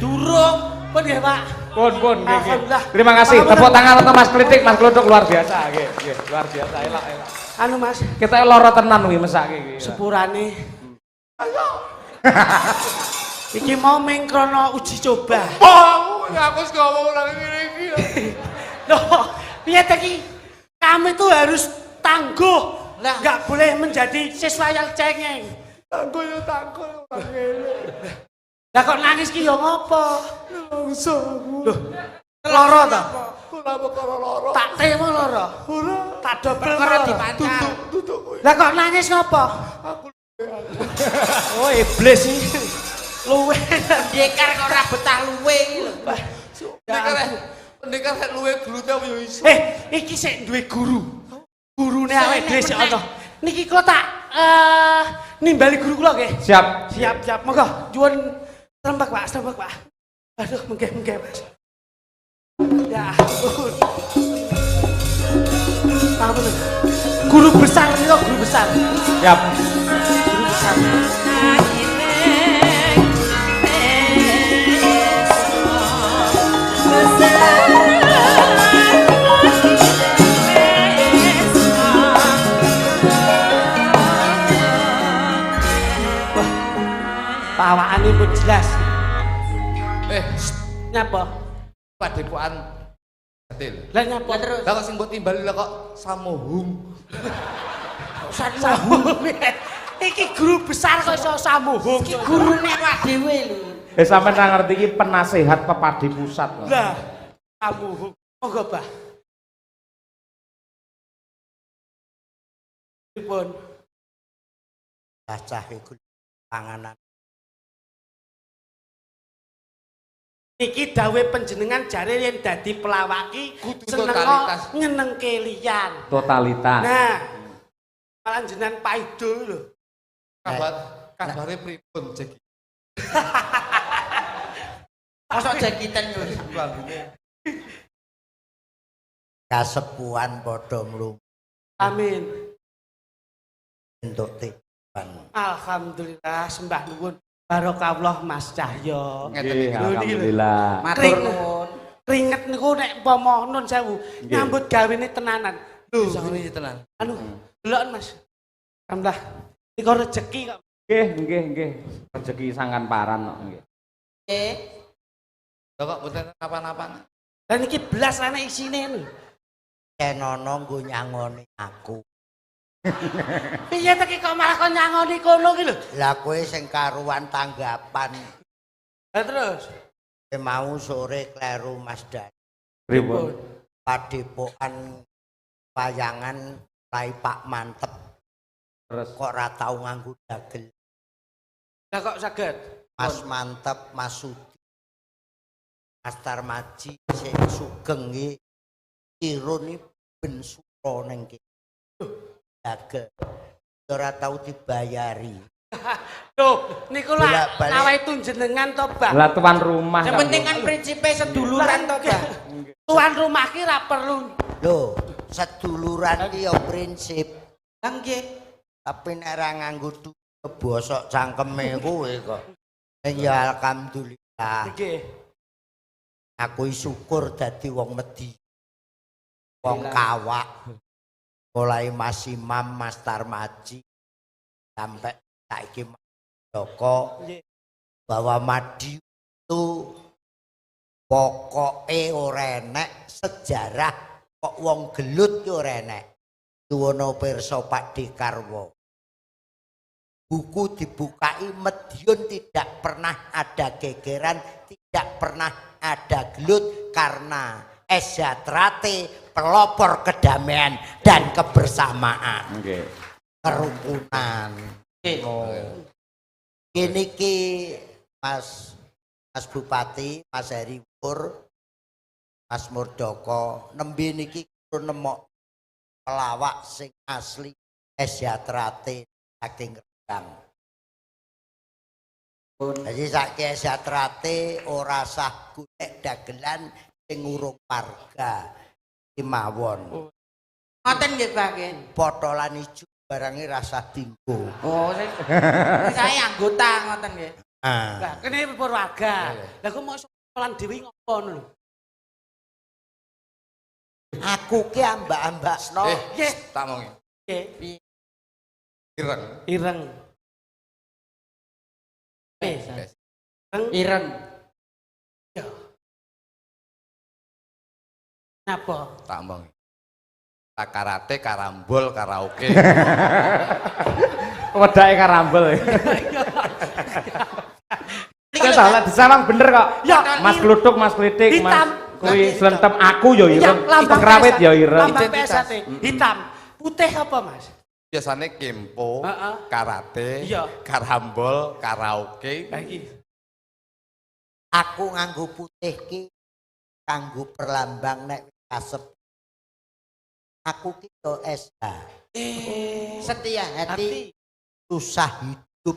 Durung pun ya Pak. Pun nggih. Alhamdulillah. Terima kasih. Tepuk tangan untuk Mas Klitik, Mas Klodok luar biasa nggih. Nggih, luar biasa. Elok. Anu Mas, Kita lara tenan kuwi mesake iki. sepurane. Ayo. Iki mau mengkrono uji coba. Aku wis ngomong nang ngene iki. Loh, piye iki? Kami tuh harus tangguh. Enggak boleh menjadi siswa yang cengeng. Tangguh yo tangguh nang ngene. Lah kok nangis ki yo ngopo? Nangso aku. Loh, lara ta? Ora perkara lara. Tak temo lara. Ora. Tak dobel Ora lara. dipancar. Tutuk kowe. Lah kok nangis ngopo? Aku Oh, iblis iki. Luwe. Pendekar kok ora betah luwe iki lho. pendekar rek luwe glute yo iso. Iki sik duwe guru. Gurune awake dhewe sik meneh. ana. Niki kula tak nimbali guru kula nggih. Siap. Siap. Monggo nyuwun serembak Pak. Aduh, mengke Mas. Ya ampun. Ampun. Guru besar nih guru besar. Siap. Guru besar. Pawakane pun jelas. Nyapa? Padepokan Batil. Lah nyapa terus? Lah kok sing mbok timbali lah kok samuhung. Samuhung. Iki guru besar kok iso samuhung. Iki gurune awak dhewe lho. Sampeyan ra ngerti iki penasehat Pepadi Pusat. Lah, samuhung. Monggo, Bah. Pripun? Cacah iku panganan. Iki dawe panjenengan jare yen dadi pelawak iki Kudu seneng totalitas. nyenengke liyan. Totalitas. Nah, malah jenengan paido lho. Kabare pripun Jeki? Mosok jakitan yo. Kasepuhan padha mlumpuh Amin. entuk tiban. Alhamdulillah sembah nuwun. Barokah Mas Cahyo. Nggih, Ngeten iki. alhamdulillah. Matur nuwun. Keringet niku nek umpama nun sewu nyambut gawene tenanan. Lho, Ini tenan. anu, deloken Mas. Alhamdulillah. Iku rezeki kok. Nggih. Rezeki sangan paran kok nggih. Kok mboten apa-apa. Lah niki belas ana isine lho. Kenono nggo nyangoni aku. Piye teki kok malah kok nyangoni kono ki lho. Lah kowe sing karuan tanggapan. Lah terus Mau sore kleru Mas Dani. Pripun? Padepokan wayangan Rai Pak Mantep Terus kok ora tau nganggo dagel. lah kok saged. Mas Mantep, Mas Sudi, Mas Tarmaji sing sugeng iki irun iki ben sura ning kene. Dagel. Ora tau dibayari. Loh, niku lah Bolak-balik. awake itu jenengan to, Bang. lah tuan rumah. Yang penting kan prinsipe seduluran to, Bang. Tuan rumah ki ra perlu. Lho, seduluran iki ya prinsip. Lah nggih. Tapi nek ora nganggo bosok cangkeme kowe kok. Ya alhamdulillah. Nggih. Aku syukur dadi wong Medi. Wong Kawak. Mulai Mas Imam, Mas Tarmaji sampai saiki Mas Joko bahwa Madiun itu pokoke ora enek sejarah kok wong gelut ki ora enek. Tuwono pirsa Pak Dekarwo. Buku dibukai Madiun tidak pernah ada gegeran, tidak pernah ada gelut karena Esyatrate pelopor kedamaian dan kebersamaan. Nggih. Kerukunan. Ini ki Mas Bupati, Mas Heriwur, Mas Murdoko, nembe niki nemok pelawak sing asli Esyatrate saking Rendang. Jadi saiki Esyatrate ora sah golek dagelan sing urung warga mawon. Ngoten nggih, Bang. Potolan ijo barange rasa dinggo. Oh, saya anggota ngoten nggih. Lah kene Purwarga. Lah kok mau sekolah dhewe ngopo lho. Aku ki ambak-ambakno. Tak mau. Nggih. Ireng. Ireng. Ireng. Ya. Napa? Tak mau. Tak karate, karambol, karaoke. Wedake karambel. Wis salah disawang bener kok. Ya, Mas Kluthuk, Mas Klitik, Mas hitam. kuwi slentep aku ya ireng. lambang Krawit ya ireng. Lambang Identitas. PSAT. Hitam. Putih apa, Mas? Biasanya kempo, Heeh. karate, Iya. karambol, karaoke. Lah iki. Aku nganggo putih ki kanggo perlambang nek kasep. Aku ki yo SH. Setia hati. Susah hidup.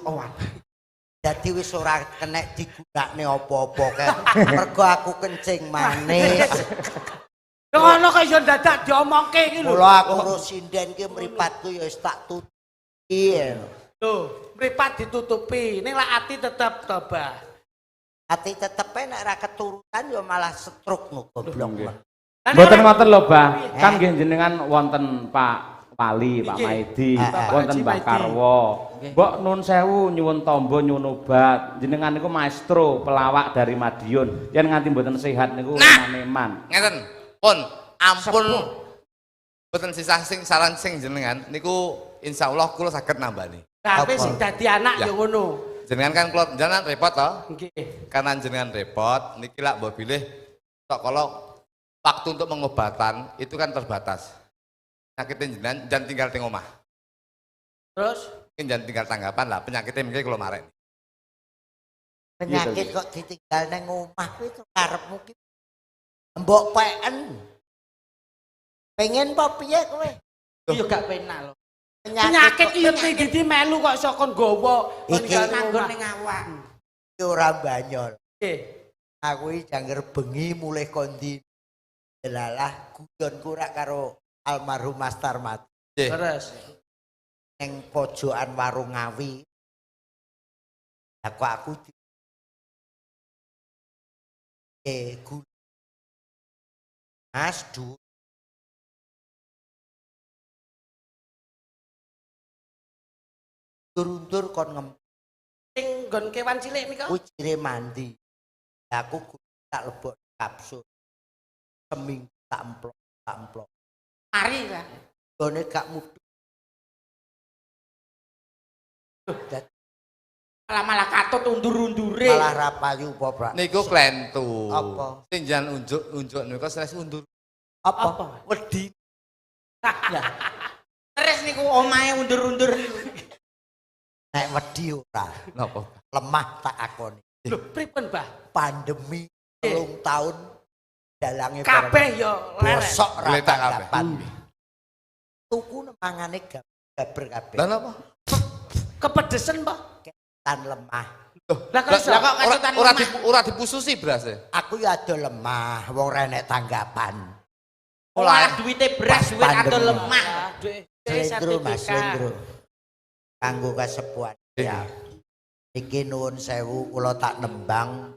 Jadi wis ora kena digunakne apa-apa kan. Mergo aku kencing manis. Ngono kok iso dadak diomongke iki lho. Mula aku urus sinden ki mripatku ya wis tak tutupi. Lho, mripat ditutupi. Ning lak ati tetep tobat. Ati tetepe nek ora keturutan ya malah stroke ngono goblok. Mboten ngoten lho, Bah. Kan nggih jenengan wonten Pak Wali, Pak Nggih. Maidi, Bapak wonten Haji Mbah Maidi. Karwo. Mbok nun sewu nyuwun tombo nyuwun obat. Jenengan niku maestro pelawak dari Madiun. Yen nganti mboten sehat niku maneman. Ngeten, pun ampun. Boten sisah sing saran sing jenengan niku insyaallah kula saged nambani. Tapi sing dadi anak Ya. ya ngono. Jenengan kan kula jenengan repot to. Nggih. Karena jenengan repot, niki lak mbok pilih tok kalau waktu untuk pengobatan itu kan terbatas. Nyakitin jenengan jangan tinggal teng omah. Terus Mungkin jangan tinggal tanggapan lah penyakitnya mungkin kalau marek. Penyakit kok ditinggal nang omah kuwi itu karepmu ki. Mbok peken. Pengen apa piye kowe? Yo gak penak lho. penyakit iki iki melu kok iso kon gowo. Iki Manggon ning awak. Iki ora banyol. Nggih. Aku iki jangger bengi mulai kondi. Delalah gudonku rak karo almarhum Mas Tarmat. Terus Ning pojokan warung Ngawi. Lah kok aku Mas Du. Undur-undur kon Sing nggon kewan cilik nika. kuwi cire mandi. Aku tak lebok kapsul. Seminggu tak emplok. Mari lah. Gone gak mudu. Malah katut undur-undure. Malah ra payu apa, Pak? Niku klentu. Apa? Sing jan unjuk niku stress undur. Apa? Wedi. Terus niku omahe undur-undur. Nek wedi ora, Napa? lemah tak akoni. Lho, pripun, Mbah? Pandemi 3 tahun dalange Kabeh yo lerek. bosok ra Gletak kabeh. dapat. Tuku mangane gaber kabeh. Lah napa? Kepedesen, Mbah. Tan lemah. Lah kok iso? Lah kok kesutan lemah? Ora dipususi berase. Aku ya ado lemah, wong ra nek tanggapan. Olah duwite beras duwit Pas atau pandemi. lemah. Slendro Mas sertifikat. Slendro. Kanggo kasepuhan ya. Iki nuwun sewu kula tak nembang.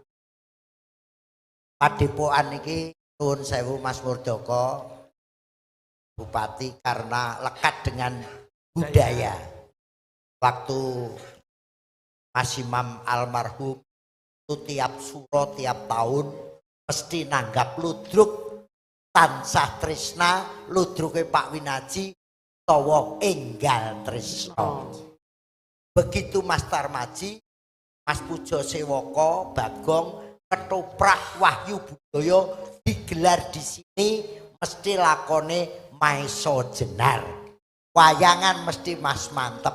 Padepokan iki nuwun sewu Mas Murdoko Bupati karena lekat dengan budaya. Waktu Mas Imam almarhum itu tiap suro tiap tahun mesti nanggap ludruk tansah tresna ludruke Pak Winaji tawa enggal tresna. Begitu Mas Tarmaji, Mas Pujo Sewoko, Bagong, Ketoprak, Wahyu Budoyo digelar di sini mesti lakone Maiso Jenar. Wayangan mesti Mas mantep.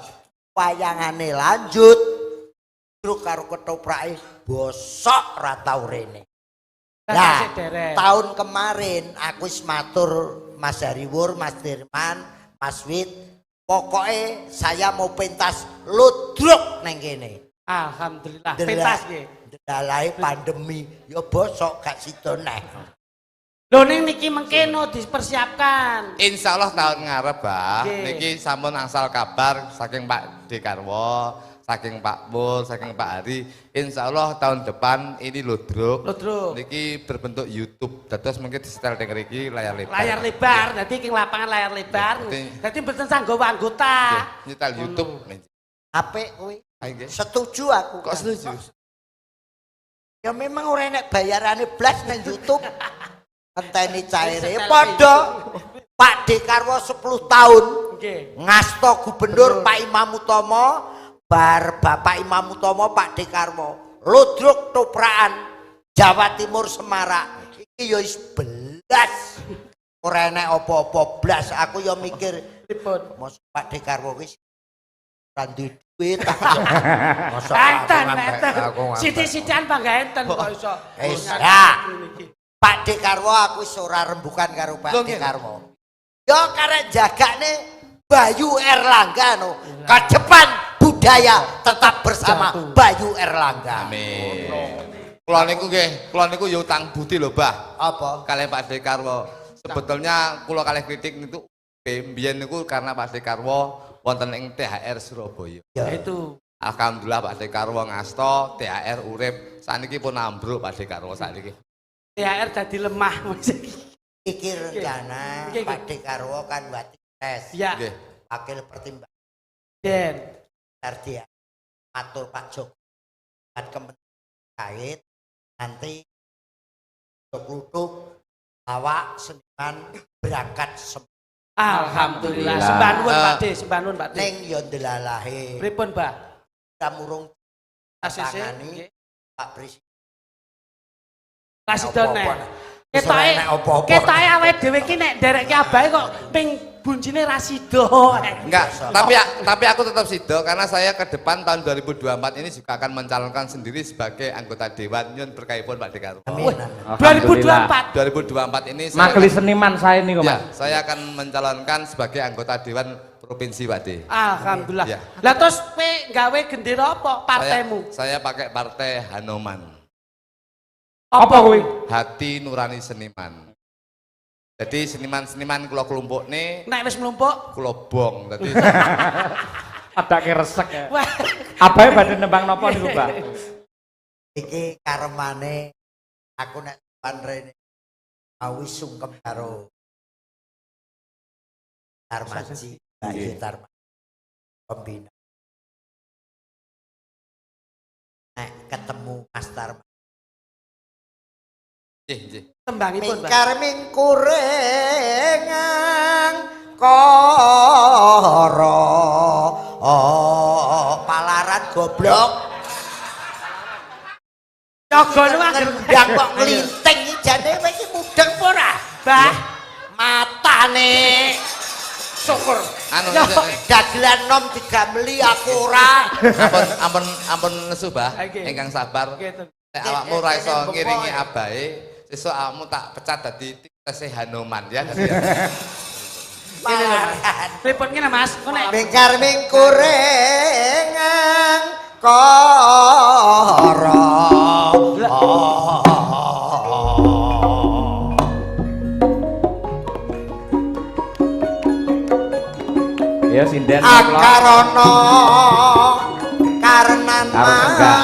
Wayangane lanjut truk karo ketoprake bosok ra tau rene. Nah, tahun kemarin aku wis matur Mas Hariwur, Mas Dirman, Mas Wit, pokoknya saya mau pentas ludruk neng kene. Alhamdulillah, pentas nggih. Ndalahe pandemi ya bosok gak sida neh. Lho ning niki mengkeno dipersiapkan. Insyaallah tahun ngarep, Bah. Nggih. Niki sampun angsal kabar saking Pak Dekarwo, saking Pak Mul, saking Pak Hari. Insyaallah tahun depan ini ludruk. Ludruk. Niki berbentuk YouTube. Dados mungkin disetel teng mriki layar lebar. Layar lebar, nanti king lapangan layar lebar. Nggih. Nanti mboten sanggo anggota. Nggih, nyetel YouTube. Apik kuwi. Ayo nggih. Setuju aku. Kok setuju? Ya memang ora enek bayarane blas nang YouTube. Enteni caire padha Pak Dekarwo 10 tahun Nggih. ngasto gubernur Pak Imam Utomo bar Bapak Imam Utomo Pak Dekarwo ludruk toprakan Jawa Timur Semarak iki ya wis belas ora enek apa-apa blas aku ya mikir Pripun? mos Pak Dekarwo wis ora duwe duit mosok Enten, aku enten. aku ngambek. Sithik-sithikan bangga enten kok iso. Wis ya. Pak Dekarwo aku wis ora rembukan karo Pak Lho, nggih. Dekarwo. Yo karek jagane Bayu Erlangga no. Ke depan budaya tetap bersama Bayu Erlangga. Amin. Kula niku ya utang budi lho, Bah. Apa? Kalian Pak Dekarwo. Sebetulnya kula kalih kritik niku mbiyen niku karena Pak Dekarwo wonten ing THR Surabaya. Ya. Itu. Alhamdulillah Pak Dekarwo ngasto, THR urip. Saniki pun ambruk Pak Dekarwo sakniki. THR dadi lemah iki. Iki rencana Nggih, nggih. Pak Dekarwo kan buat tes. Ya, Nggih. Wakil pertimbangan Den. RDA. Atur Pak Joko. Buat kementerian terkait nanti Joko awak seniman berangkat Alhamdulillah. Alhamdulillah. Sembah nuwun Pak De, sembah nuwun Pak De. ning yo ndelalahe. Pripun, Mbah? Kamurung ACC. tangani Nggih. Pak Presiden. Kasidone. Apa-apa. Ketoke Nek apa-apa. ketoke awake dhewe iki nek nderekke abahe kok ping bunjine ra sida. Enggak, tapi aku tetap sido karena saya ke depan tahun 2024 ini juga akan mencalonkan sendiri sebagai anggota dewan nyun berkaipun Pak Dekarwo. Amin. 2024. 2024 ini Makli seniman saya nih kok, ya, Mas. saya akan mencalonkan sebagai anggota dewan provinsi, Pak De. Alhamdulillah. Ya. Lah terus kowe gawe gendera apa partaimu? Saya pakai partai Hanoman. Apa kuwi? Hati Nurani Seniman. Jadi seniman-seniman kula kelompokne Nek wis mlumpuk. kula bong. Dadi Ada keresek ya. Wah, Abahe badhe nembang napa niku, Mbak? Iki karemane aku nek pandrene Awi sungkem karo Tarmaji, Mbak Nggih. Tarmaji. Pembina. Nek ketemu Mas Tarmaji. Nggih. Tembangipun, Mbak. Mingkar mingkurengang koro palaran goblok. Cogono angger Ngendang kok nglinting iki jane kowe iki mudeng apa ora? Mbah, Matane syukur. Anu Yo. Dagelan nom digameli aku ora. ampun nesu, Bah. Oke. Ingkang sabar. gitu. Nek awakmu ora iso Bengko ngiringi ya. abahe, sesuk awakmu tak pecat dadi tese Hanuman ya. Palaran. Pripun ngene, Mas? Kok nek Mingkar mingkurengang koro Ya sinden kula. akarono karenan Karo enggak.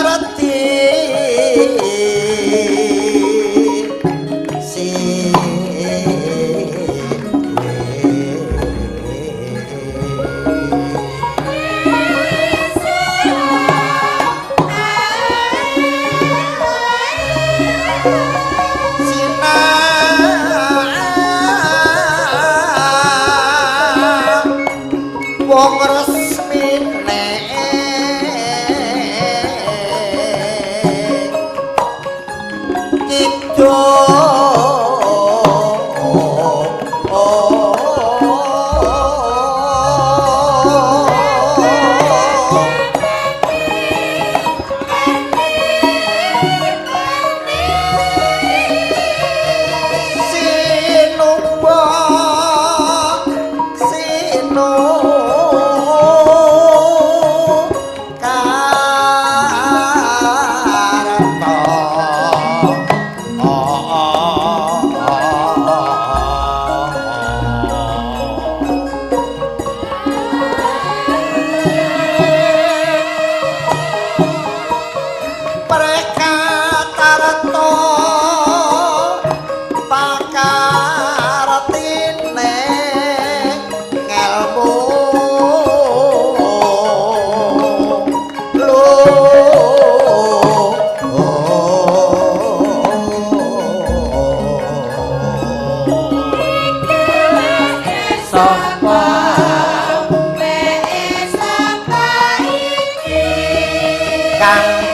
mareti wong resmine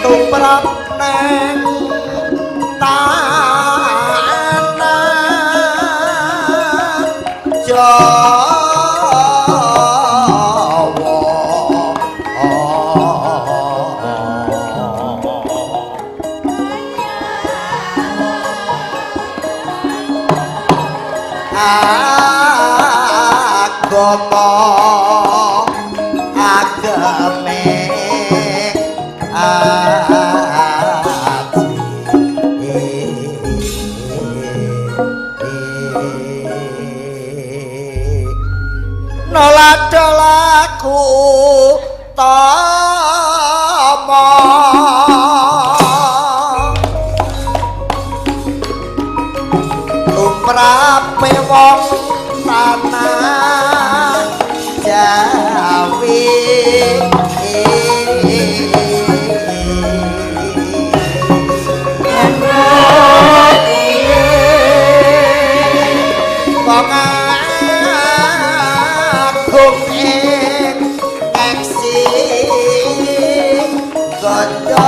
tumrap neng tanah Jawa agama noladolaku tama lumrape wong tanah Jawi wong agung ing eksi gondo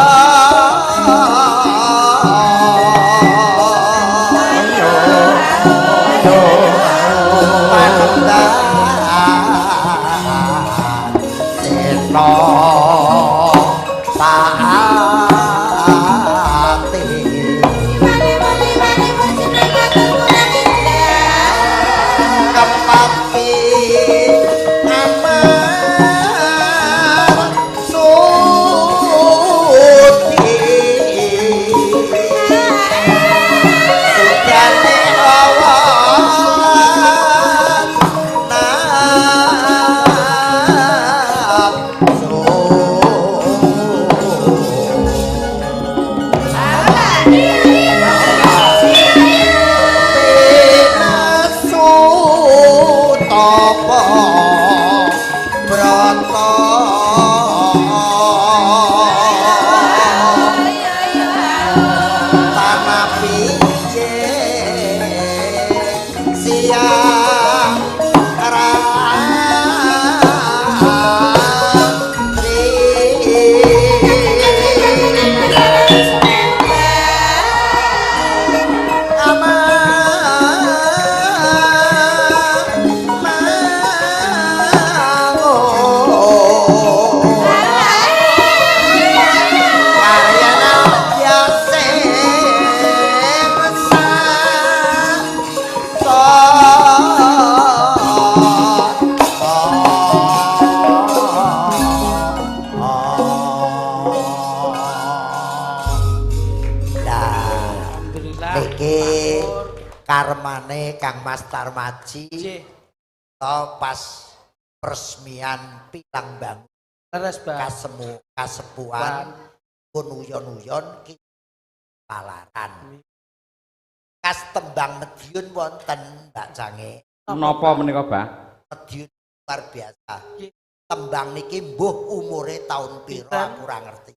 karmane Kang Mas Tarmaji Nggih. to pas peresmian pilang bangun Leres, Mbah. kasepuan pun uyon-uyon kita palaran. Kas tembang Medion wonten Mbak Jange. Napa menika, Mbah? Medion luar biasa. Tembang niki mbuh umure taun pira kurang ngerti.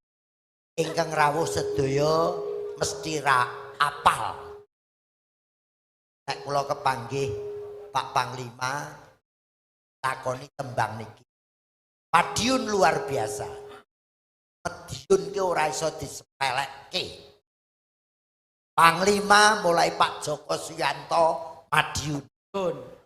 Ingkang rawuh sedaya mesti ra apal. Nek kula kepanggih Pak Panglima takoni tembang niki. Madiun luar biasa. Madiun ki ora iso disepelekke. Panglima mulai Pak Joko Suyanto Madiun.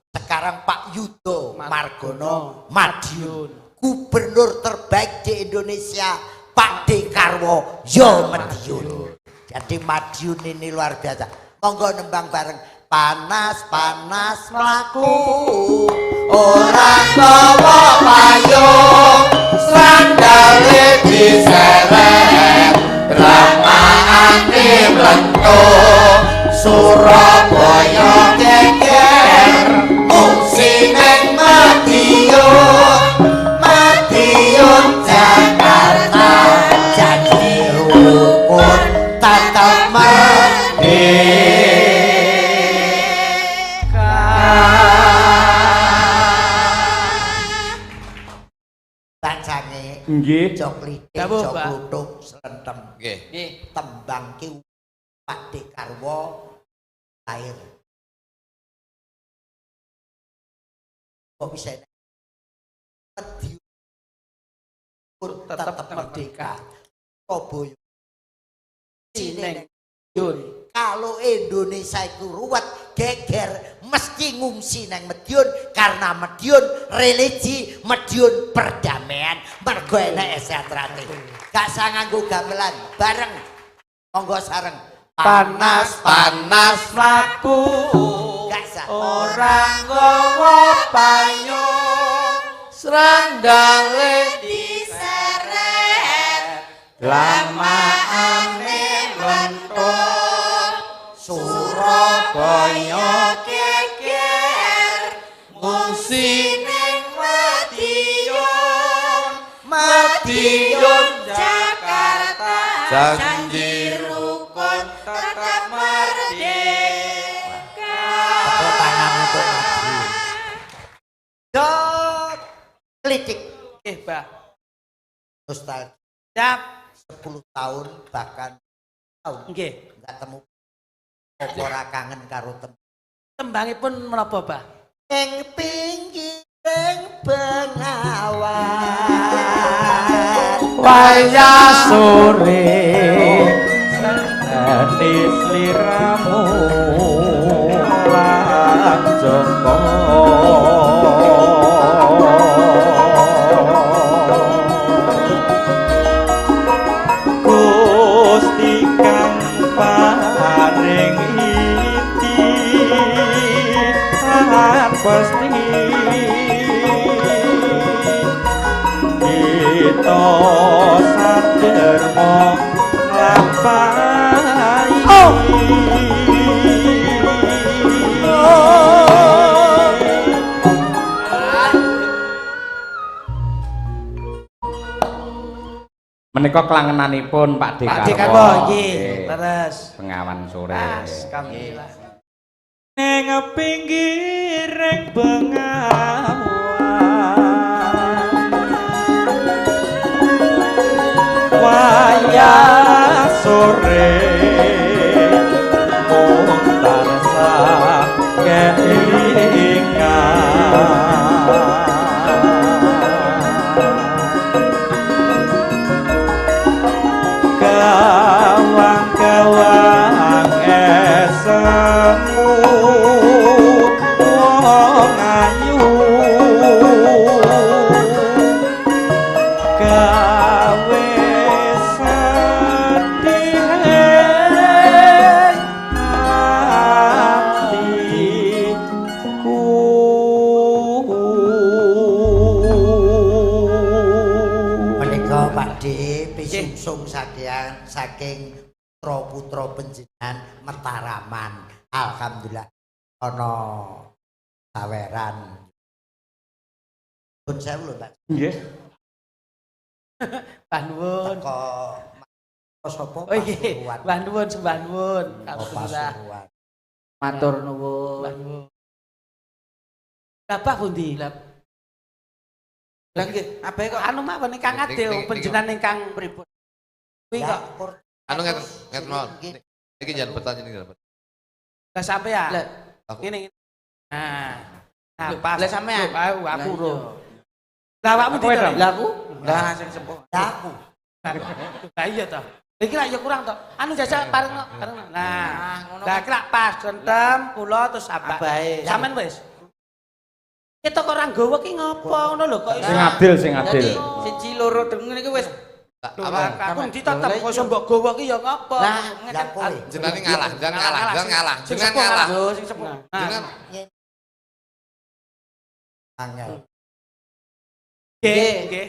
Sekarang Pak Yudo Margono Madiun. Gubernur terbaik di Indonesia Pak Dekarwo yo Madiun. Jadi Madiun ini luar biasa. Monggo nembang bareng. Panas-panas mlaku orang bawa payung sandale diseret dramaane mlentuk Surabaya geger mungsi neng Madiun Jakarta jadi rukun tatap merdeka. Nggih. Jok litik, jok kluthuk, slentem. Nggih. Tembang ki Pak Dekarwo lahir. Kok bisa Madiun tetap merdeka. Surabaya Madiun. Kalau Indonesia itu ruwet geger mesti ngungsi nang Madiun karena Madiun religi, Madiun perdamaian, mergo enek sejahtera. Gak usah nganggo gamelan, bareng monggo sareng. Panas-panas mlaku Gak usah. orang nggawa payung srandale diseret lamaane mentok Surabaya geger ngungsi ning Madiun Jakarta Janji rukun tetap merdeka. Tepuk tangan untuk Madiun. Jok litik. Mbah. Nostalgia Siap. 10 tahun bahkan tahun Nggih. enggak temu. Ora kangen karo Tembangipun menapa, Mbah? ing pinggiring Bengawan Wayah sore tenis liramu lan Joko Gusti kang paring iti lan pasti kita sadermo lapai menika klangenanipun Pak Dekarwo. Pak Dekarwo nggih, leres. Bengawan sore. Alhamdulillah. Ning pinggiring Bengawan wayah sore mung tansah kelingan wong ayu gawe sedih hatiku. Menika Pakde pisungsung saking putra panjenengan Mataraman. Alhamdulillah ana saweran. Pun sewu lho, Pak. Nggih. Mbah nuwun. Kok sapa? Oh nggih, mbah nuwun sembah nuwun. Alhamdulillah. Pasuruan. Matur Mbah nuwun. nuwun. Lah Pak pundi? Lah nggih, abahe kok anu mawon ingkang adil panjenengan ingkang pripun? Kuwi kok Anu ngeten mawon. Iki jangan bertanya nih. lah sampean. Lah, Aku. Ngene. Nah. Nah, Loh, pas. lah sampean. Aku Lah, ro. iya. Lah awakmu Kowe di dong. Lah aku lah sing sepuh. Aku. Lah iya toh. Iki lak ya kurang toh. Anu jajal bareng. Nah, ngono. lah iki lak pas gentem kula terus abah. Abahe. Sampean wis. Kita kok ora nggawa ki ngopo ngono lho kok iso. Sing adil, sing Jadi adil. siji loro dengen iki wis Apa? Aku ditetep kok iso mbok gawa ki ya ngopo. Lah, Lah kowe. Jenengan ngalah, jangan ngalah, jangan ngalah. Sing Jenengan sepuh ngalah. lho sing sepuh. Jenengan Angel. Nggih, nggih.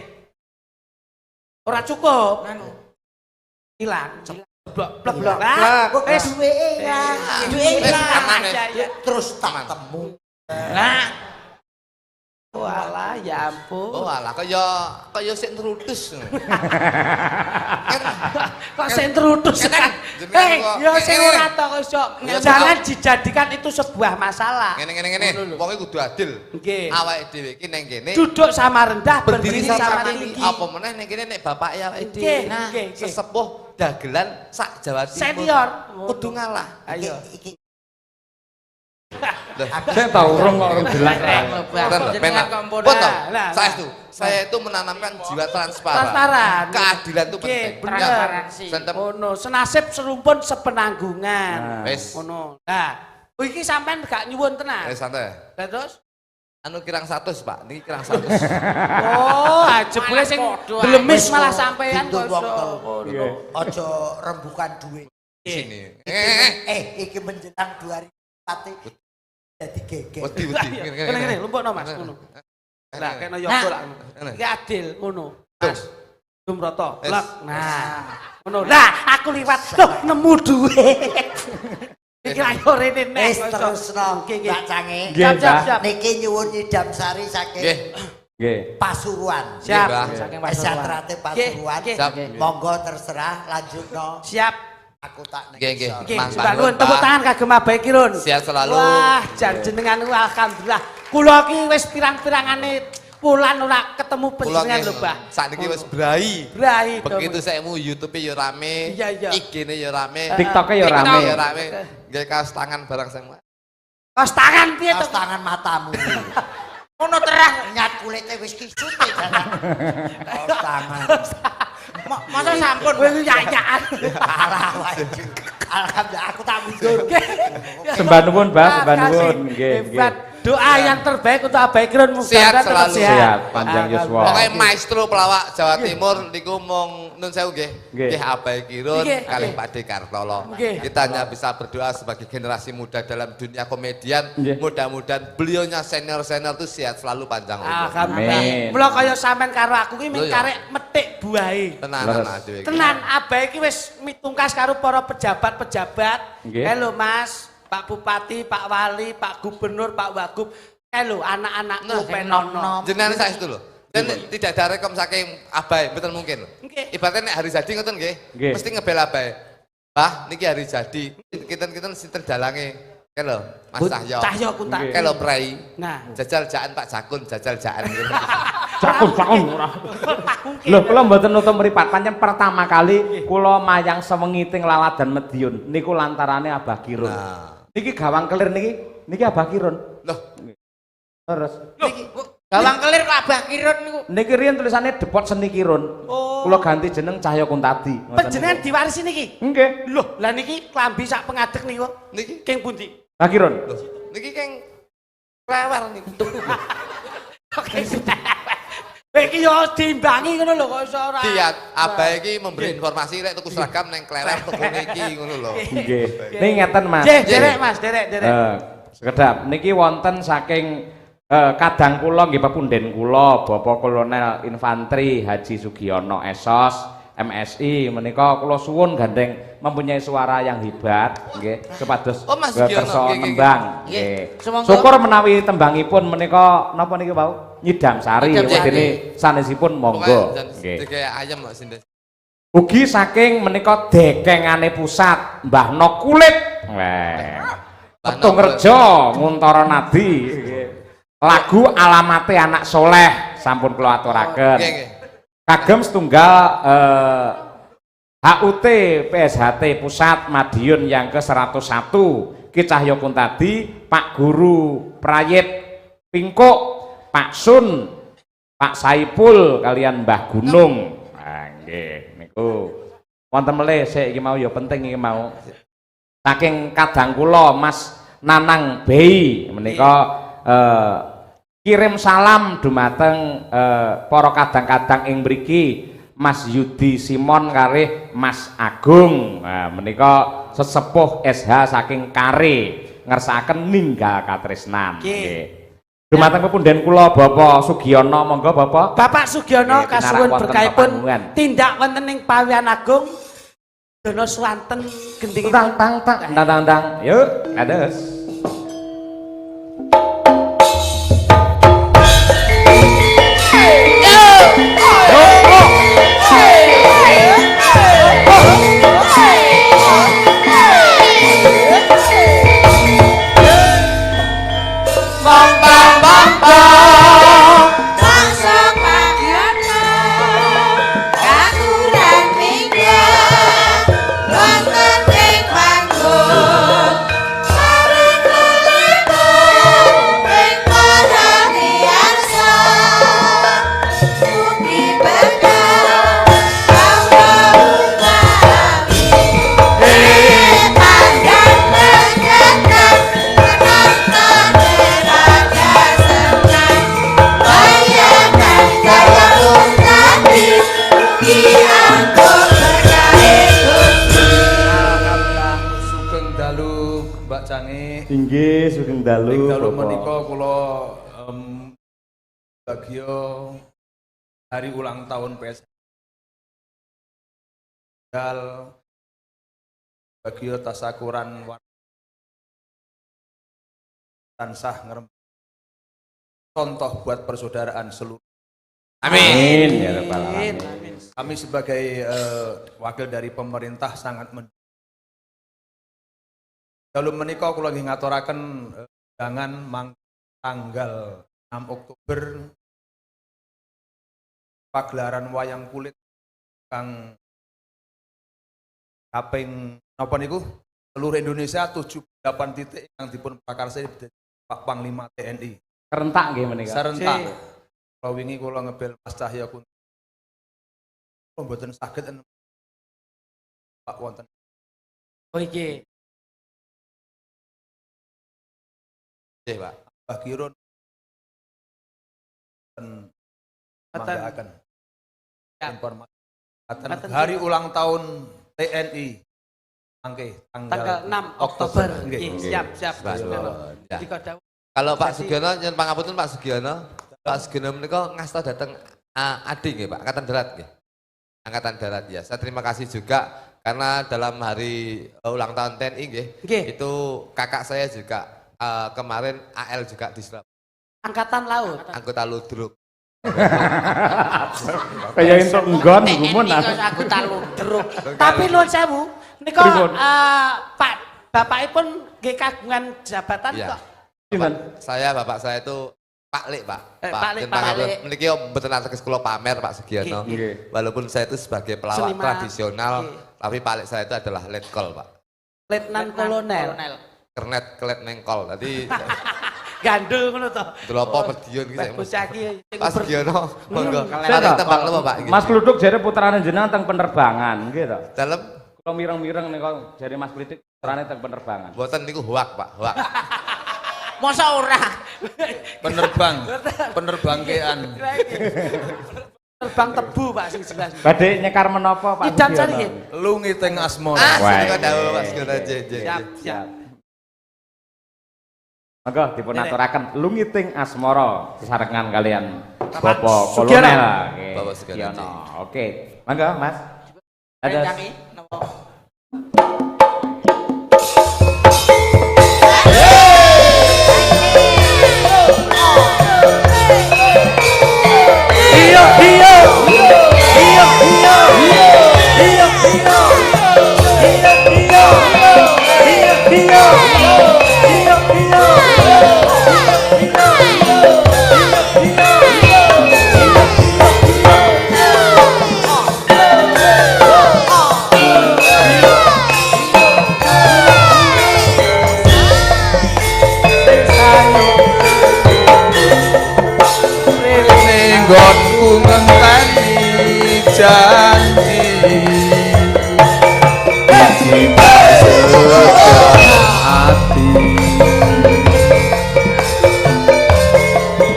Ora cukup. Anu. Ilang. Blok blok Ilang. blok. Kok Wis duwe ilang. Duwe ilang. aman, Terus tak temu. Lah, Walah ya ampun. Oh alah kaya sik nrudus. Kok sing terudus kan? jenengan kok- Ya sing ngene. ora to kok iso. Ya, Jangan dijadikan itu sebuah masalah. Ngene. Wong iki kudu adil. Nggih. Awake dhewe iki ning kene Duduk sama rendah, berdiri berdiri sama sama tinggi. Apa meneh ning kene nek bapake awake Nggih, dhewe. nggih, nggih. Sesepuh dagelan sak Jawa Timur. Senior. Kudu ngalah. Ayo. Iki Saya tahu urung kok urung jelas. Bener lho, Jenengan penak. kok mpun. Pun toh, Nah, saestu. Saya itu menanamkan jiwa transparan. Transparan. Keadilan itu Nggih, penting. bener. Transparansi. Sentem. Ngono, senasib serumpun sepenanggungan. Nah. Wis. Ngono. Nah, iki sampean gak nyuwun tenan. Santai. Lah terus? Anu kirang 100, Pak. Niki kirang 100. Oh, jebule sing Padha, blemis wis, malah kok sampean pintu kok wong iso. tau. Ngono. aja rembukan duit. Sini. Iki menjelang 2004 jadi geger. Wedi. Ngene lumpukno Mas ngono. Lah kena yo Nah. lah. Ngene. Iki adil ngono. Terus. Mas. Dumroto. Wes. Lek. Nah. Ngono. Lah aku liwat loh nemu duit. Iki ayo rene nek. Wis terusno Nggih, nggih. Mbak Cange. Nggih, Siap, siap, Mbah. siap. Niki nyuwun nyidam sari saking Nggih. Nggih. Pasuruan. Siap. Mbah. saking Esatrate Pasuruan. Nggih, Siap. Monggo terserah lanjutno. Siap. Aku tak Nggih, nggih. ngisor. Nggih, Mas sudah Panun, nuwun tepuk Pak. tangan kagem Abah Kirun. Sehat selalu. Wah, jan jenengan ku alhamdulillah. Kula ki wis pirang-pirangane wulan ora ketemu Kula panjenengan nggih lho, Mbah. sakniki wis brai. Brai. Begitu saya mau YouTube-e ya rame, Iya, iya. IG-ne ya rame, TikTok-e ya TikTok rame. ya rame. Nggih kaos tangan barang semua. Kos tangan piye Kaos to? tangan matamu. ngono terang. Nyat kulite wis kisut e jalan. Kaos tangan. Masa sampun. Kowe yayaan. Parah wae. Alhamdulillah aku tak mundur. Sembah nuwun, Mbah, sembah Makasih. nuwun. Nggih, Hebat. nggih. Doa yang terbaik untuk Abah Kirun Sehat mudah-mudahan tetap selalu. Sehat, panjang yuswa. Pokoknya maestro pelawak Jawa Timur niku mong nun sewu nggih. Nggih. Nggih Abah Kirun Nggih, kalih nggih. Pak De Kartolo. Nggih. Kita hanya bisa berdoa sebagai generasi muda dalam dunia komedian. Nggih. Mudah-mudahan beliaunya senior-senior itu sehat selalu panjang umur. Alhamdulillah. Amin. Mula kaya sampean karo aku ki Lho, mung ya. karek metik buahe. Tenanan Leres. adewe. Tenan, Abah iki wis mitungkas karo para pejabat-pejabat. Nggih. Halo Mas, Pak Bupati, Pak Wali, Pak Gubernur, Pak Wagub. Halo anak-anakku Nah, penono. Jenengan saestu lho. Dan tidak ada rekom saking Abah, betul mungkin. Nggih. Ibaratnya nek hari jadi ngoten nggih. Nggih. Mesti ngebel Abah. Bah, niki hari jadi. Kita sinten dalange. Kelo, Mas Cahyo. Cahyo kuntak. Nggih. Kelo Prai. Nah, Jajal jaan Pak Jakun, jajal jaan. Cakun ora. Lho, kula mboten nutup mripat. Pancen pertama kali kula mayang sewengi teng Laladan Medion niku lantarane Abah Kirun. Nah. Niki gawang kelir niki Abah Kirun. Loh, Terus Gawang kelir kok Abah Kirun niku. niki riyen tulisannya Depot Seni Kirun. Oh. Kula ganti jeneng Cahyo Kuntadi. Ngoten panjenengan niku. diwarisi niki. Nggih. Loh, lah niki klambi sak pengadeg niku. niki King pundi? Lagi Ron. Loh, niki keng rewel niki. Oke. Iki yo diimbangi ngono lho kok iso ora. Iya, Abah iki memberi informasi lek tuku seragam neng klewer tuku niki ngono lho. Nggih. Niki ngeten Mas. Nggih, derek Mas, derek. Sekedap niki wonten saking kadang kula nggih pepunden kula Bapak Kolonel Infanteri Haji Sugiono Esos MSI menika kula suwun gandeng mempunyai suara yang hebat nggih kepados Oh, Mas Sugiono, kersa nggih, nembang nggih. nggih. Sumangga. Syukur menawi tembangipun menika napa niki wau Nyidam Sari Nyidam Sari. dene sanesipun monggo Nggih. nggih. Kayak ayam kok sindes. Ugi saking menika dekengane pusat Mbah No Kulit. Petung Rejo Nguntara Nadi. Lagu Alamate Anak Soleh sampun kula aturaken. Nggih, nggih. Kagem setunggal HUT PSHT Pusat Madiun yang ke-101 Ki Cahyo Kuntadi, Pak Guru Prayit Pingkuk, Pak Sun, Pak Saipul kalian Mbah Gunung. Nah, nggih niku. Wonten melih sik iki mau ya penting iki mau. Saking kadang kula Mas Nanang Bey menika kirim salam dumateng para kadang-kadang ing mriki Mas Yudi Simon kalih Mas Agung. Nah, menika sesepuh SH saking Kare ngersakaken ninggal katresnan. Nggih. Dumateng pepunden kula Bapak Sugiono, monggo Bapak. Bapak Sugiono Nggih, kasuwun wonten berkahipun papangungan. tindak wonten ing Pawian Agung dono swanten gending Tang. Yuk, kados. Inggih sugeng dalu. Dalu menika kula bagya hari ulang tahun PS dal bagya tasakuran tansah ngrem contoh buat persaudaraan seluruh. Amin ya rabbal alamin. Kami sebagai wakil dari pemerintah sangat dalu menika kula nggih ngaturaken undangan tanggal 6 Oktober pagelaran wayang kulit kang kaping napa niku seluruh Indonesia 78 titik yang dipun prakarsai Pak Panglima TNI. Serentak nggih menika. Serentak. Kalau wingi kula ngebel Mas Cahyo Kuntadi. Kula mboten saged Pak wonten. Oh iki. Nggih, Pak. Mbah Kirun manggaken informasi hari ulang tahun TNI mangke tanggal 6 Oktober. Nggih. Siap. Mas Sugiono. Ya. Jadi kok Kalau Pak Sugiono nyuwun pangapunten Pak Sugiono. Pak Sugiono menika ngasta dateng Adi nggih Pak, Angkatan Darat nggih. Angkatan Darat ya. Saya terima kasih juga karena dalam hari ulang tahun TNI nggih. Itu kakak saya juga kemarin AL juga di Surabaya. Angkatan Laut. Anggota Ludruk. Kaya entuk nggon gumun. Aku tahu jeruk. Tapi nuwun sewu, nika Pripun? Pak bapakipun nggih kagungan jabatan Iya. kok. Sinten? Bapak saya itu Pak Lek, Pak. Pak Lek, Jen Pak Pangapunten. Lek. Meniki mboten ateges kula pamer Pak Sugiono. Nggih. Walaupun saya itu sebagai pelawak Seniman. tradisional, Nggih. tapi Pak Lek saya itu adalah letkol, Pak. Letnan Kolonel. Kernet kelet nengkol. Tadi Gandul ngono to. Delopo Medion iki. Bocah iki Pak Sugiono, monggo. Saya Mari tak, tembang Pak. lho, Pak. Mas Kluduk jare putrane jenengan teng penerbangan nggih to. Dalem Kula mireng-mireng nika jare Mas Klitik Turane teng penerbangan. Mboten niku hoak, Pak, hoak. Masa ora? Penerbang kean. Terbang tebu Pak sing jelas. Badhe nyekar menapa Pak? Idan cari nggih. Lungi teng asmara. Sedaya dawuh Mas Guna jeje. Siap. Monggo dipun aturaken lungiting asmara sesarengan kalian Bapak Sugiono. Kolonel. Nggih, Bapak Sugiono. Sugiono. Oke. Monggo Mas. Ada Nyanyi napa? Nggonku ngenteni janji ati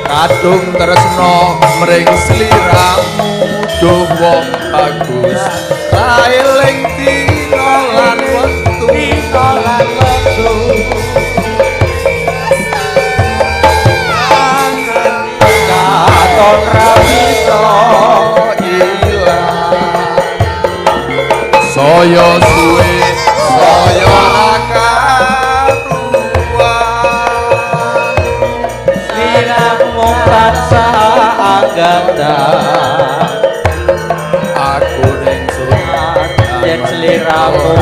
kadung tresno mring sliramu duh wong bagus kaeling dina lan wektu katon ra bisa ilang saya suwe saya akaruan sliramu tansah anggadang aku ning sunat yen sliramu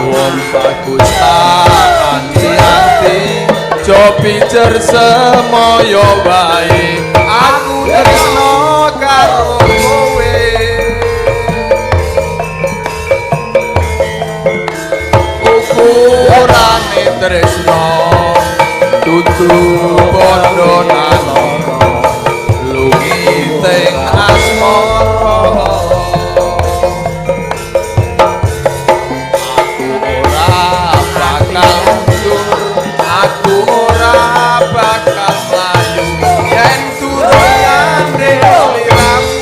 wong bagus anti-anti cobi cer semoyo wae aku tresno karo kowe ukurane tresno dudu padha naloro lungi teng asmara aku ora bakal mlayu yen turunane sliramu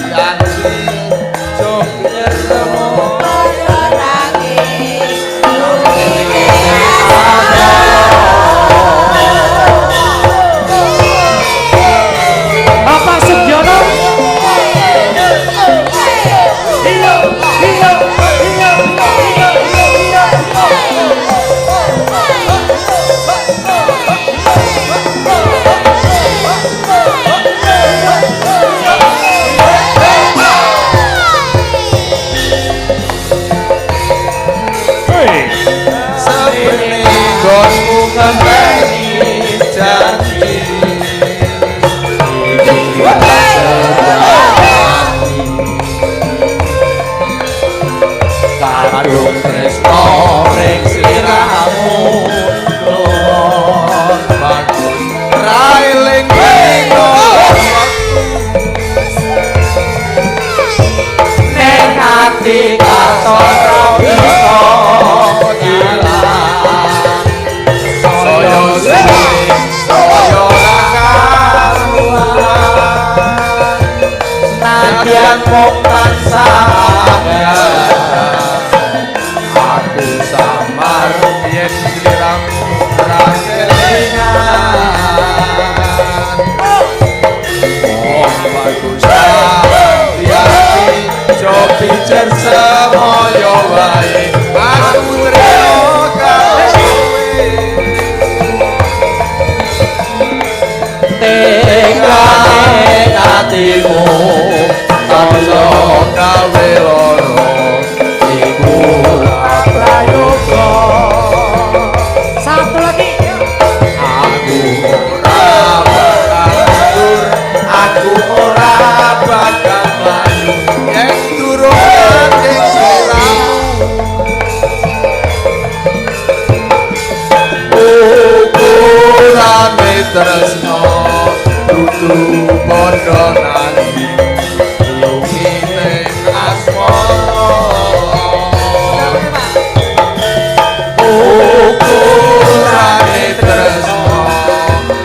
janji jok nyeremu Bapak Sugiono. sepene nggonmu ngenteni janji kadung tresno ring sliramu nuwun bagus railing dina Ning ati katon ra bisa ilang saya suwe saya akaruan nadyan mung tansah aku samar yen sliramu ra kelingan wong bagus hati-hati cobi cer semoyo wae aku rela karo kowe ning atimu kaya gawe loro iku prayoga satu lagi aku ora bakal mundur aku ora bakal maju yen durung ing sliramu ukurane padha nanging lungine asmara ukurane tresno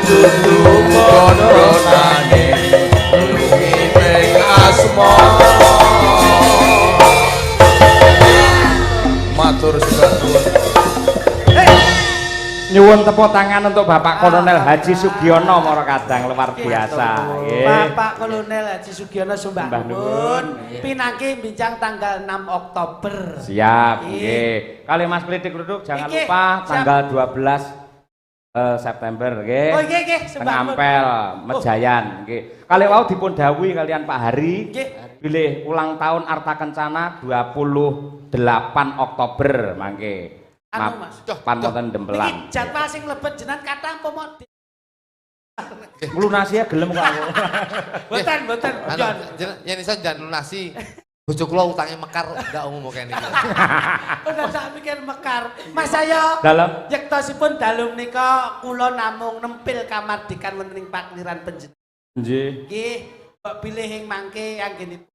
dudu padha nanging lungine asmara matur suwun. Nyuwun tepuk tangan untuk Bapak Kolonel Haji Sugiono Moro Kadang luar biasa. Nggih. Bapak Kolonel Haji Sugiono Sumbah Mbah Nuwun Nuwun. pinangki bincang tanggal 6 Oktober. Siap, nggih. Kali Mas Klitik Ruduk jangan Nggih, lupa siap. tanggal 12 September nggih. Oh nggih nggih Sembah Nuwun. Pengampel Mejayan nggih. Kali wau dipun dawuhi kalian Pak Hari Nggih. bilih ulang tahun Arta Kencana 28 Oktober mangke. Anu, Mas. Pan wonten Niki Dembelan. jadwal sing mlebet jenengan kathah apa mau di- Nglunasi ya gelem kok aku. Boten boten. Anu, yen iso jangan lunasi. Bojo kula utange mekar ndak umum kene iki. Udah tak mikir mekar. Mas ayo. Dalam Yektosipun dalu menika kula namung nempil kamardikan wonten ing pakliran panjenengan. nggih. Nggih, kok pilih ing mangke anggenipun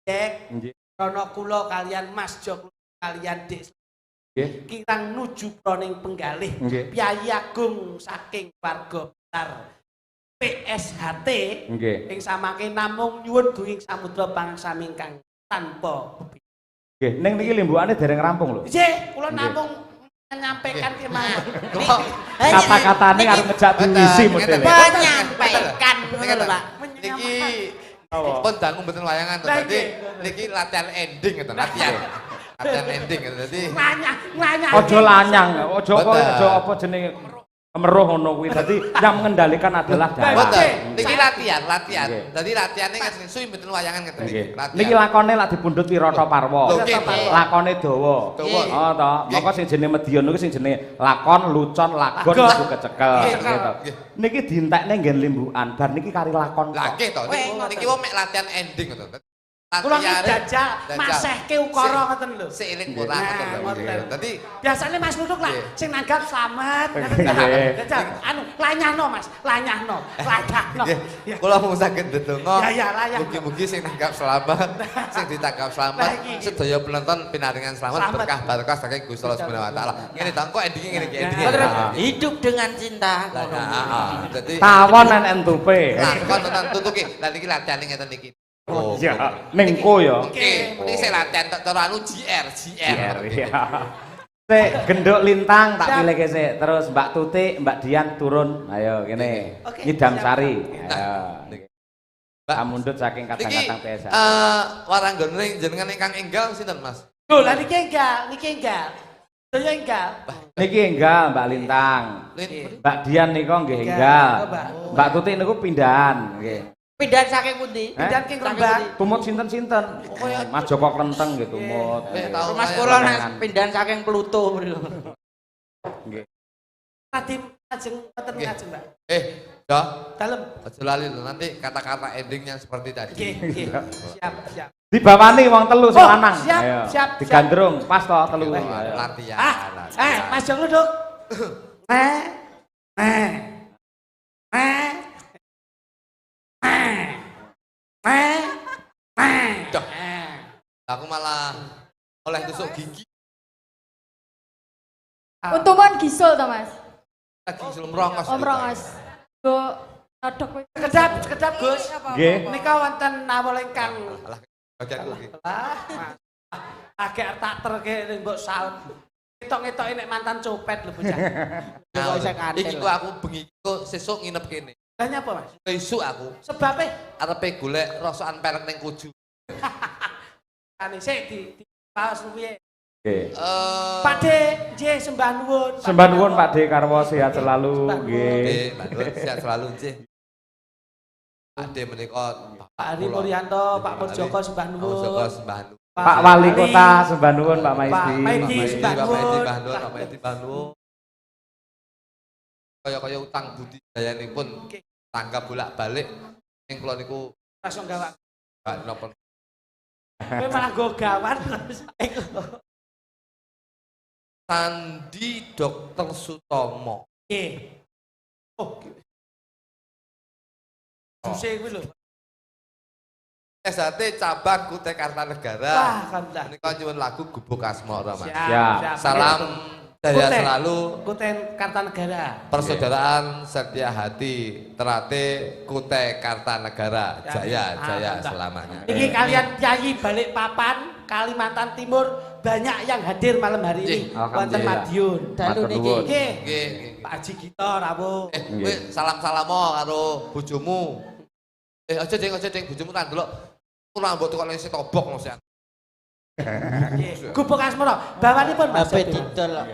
Dek Nggih. rono kula kalian Mas Jok kalian Dek Nggih. kirang nuju proning penggalih Nggih. Piyai Agung saking warga besar PSHT Nggih. ing samangke namung nyuwun duwing samudra pangsami ingkang tanpa Nggih, ning niki limbukane dereng rampung lho. nggih kula Nggih. namung menyampaikan kemawon Kata-katane arep ngejak diisi modele. Menyampaikan ngono lho, Pak. Niki pun dangu mboten wayangan to. Lah, Dadi nggih. niki latihan ending ngoten, latihan. Latihan ending ngoten. Dadi nganyah Aja lanyang, aja apa Betul. aja apa jenenge meruh ngono kuwi. Dadi yang mengendalikan adalah dalang. Mboten. Niki latihan. Nggih. Dadi latihane ngeten suwi mboten wayangan ngeten Nggih. niki. Niki lakone lak dipundhut Wirata Parwa. Lho, nggih. Lakone dawa. Dawa. Oh to, maka sing jenenge Medion niku sing jenenge lakon, lucon, lagon Lagon. kudu kecekel. Nggih. Gitu. Nggih. Niki dientekne nggen limbukan, bar niki kari lakon Lah kok. nggih to. Niki wong mek latihan ending ngoten. kula niki Latihane jajal masehke ukara ngoten lho seiling ora ngoten lho. ngoten. Dadi Biasanya Mas Nuduk lah, Nggih. sing nanggap selamat. Nggih. Jajal, anu, lanyahno Mas, lanyahno. nggih, kula mung saged ndedonga. Ya, ya, layak. Mugi-mugi sing tanggap selamat, sing ditangkap selamat, Lah, iki. sedaya penonton pinaringan selamat Selamat. berkah barokah saking Gusti Allah Subhanahu wa taala. Ngene ta, kok endinge ngene iki endinge. Ya. Hidup dengan cinta. Lah, dadi Tawon nen entupe. lakon tenan tutuke. Lah niki latihane ngeten niki. Oh, Ya, ning ko ya. Oke, niki sing latihan tok cara anu JR. Iya. Sik genduk lintang tak pilih sik. Terus Mbak Tutik, Mbak Dian turun. Ayo kene. Oke, Nyidam siap. sari. Nah, Ayo. niki. Tak mundut saking Niki kadang-kadang PSA. waranggone jenengan ingkang enggal sinten, Mas? Lho, lah niki enggal. Saya enggal. Niki enggal Mbak Lintang. Mbak Dian niku nggih enggal. Mbak. Mbak Tutik niku pindahan nggih. Pindahan saking pundi? Pindahan king Rembang. Tumut sinten-sinten. Mas Joko Klenteng gitu tumut. tahu. Mas kula nek pindahan saking Pluto mriku. Nggih. Tadi ajeng ngoten Nggih. ajeng, Mbak. Ya, Dalem. aja lali lho, nanti kata-kata endingnya seperti tadi. Nggih. Siap. Dibawani wong telu sing Oh, lanang. siap, Ayo. siap. Digandrung pas to telu. Ayo. Latihan. Mas Jong Nuduk. Duh. Aku malah oleh tusuk gigi Untuman gisul to, Mas. lagi sebelum rongos. Om Rongos. Go nodok kowe. Sekedap Gus. Nggih. Nika wonten nawol ingkang Alah, bagian aku iki. agak tak terke ning mbok saut. Ngetok-ngetoki nek mantan copet lho bocah. Nah, Kok isih kantil. iki kok aku bengi kok sesuk nginep kene. Lah nyapa, Mas? Besok aku Sebabe arepe golek rosokan perek ning kuju. ane sik di paus luwihe. Nggih. Pak De, nggih sembah nuwun. Sembah nuwun Pak De Karwo sehat selalu Sembah nuwun. nggih. Nggih, Mbak Nur sehat selalu nggih. Ade menika Pak Ari Muryanto, Pak Murjoko sembah nuwun. Joko sembah nuwun. Pak Wali Kota sembah nuwun Pak Maidi. Pak Maidi. sembah Pak Maidi nuwun. Mbah Nur, Pak Maidi Mbah Nur. Kaya utang budi dayanipun tangga bolak-balik ning kula niku Langsung gawak. gak napa. Kowe malah go gawan. Sandi Dokter Sutomo. Nggih. Oh, Juse kuwi lho. SHT cabang Kutai Kartanegara. Wah, alhamdulillah. Menika nyuwun lagu Gubuk Asmara, Mas. Siap. Salam jaya Kutai. selalu, Kutai Kartanegara. persaudaraan setia hati, terate Kutai Kartanegara. Ya, Jaya, jaya alhamdulillah. selamanya. Ini kalian Yayi Balikpapan, Kalimantan Timur banyak yang hadir malam hari ini. Nggih. Wonten Alhamdulillah. Madiun. Dalu Matur niki. nuwun. Nggih. Nggih, nggih. Pak Haji Gito rawuh. Kowe salam-salamo karo bojomu. Aja ding bojomu tak ndelok. Ora mbok tukokne setobok no sik. Nggih. Gubuk Asmara. Bawanipun Mas. Babe didol.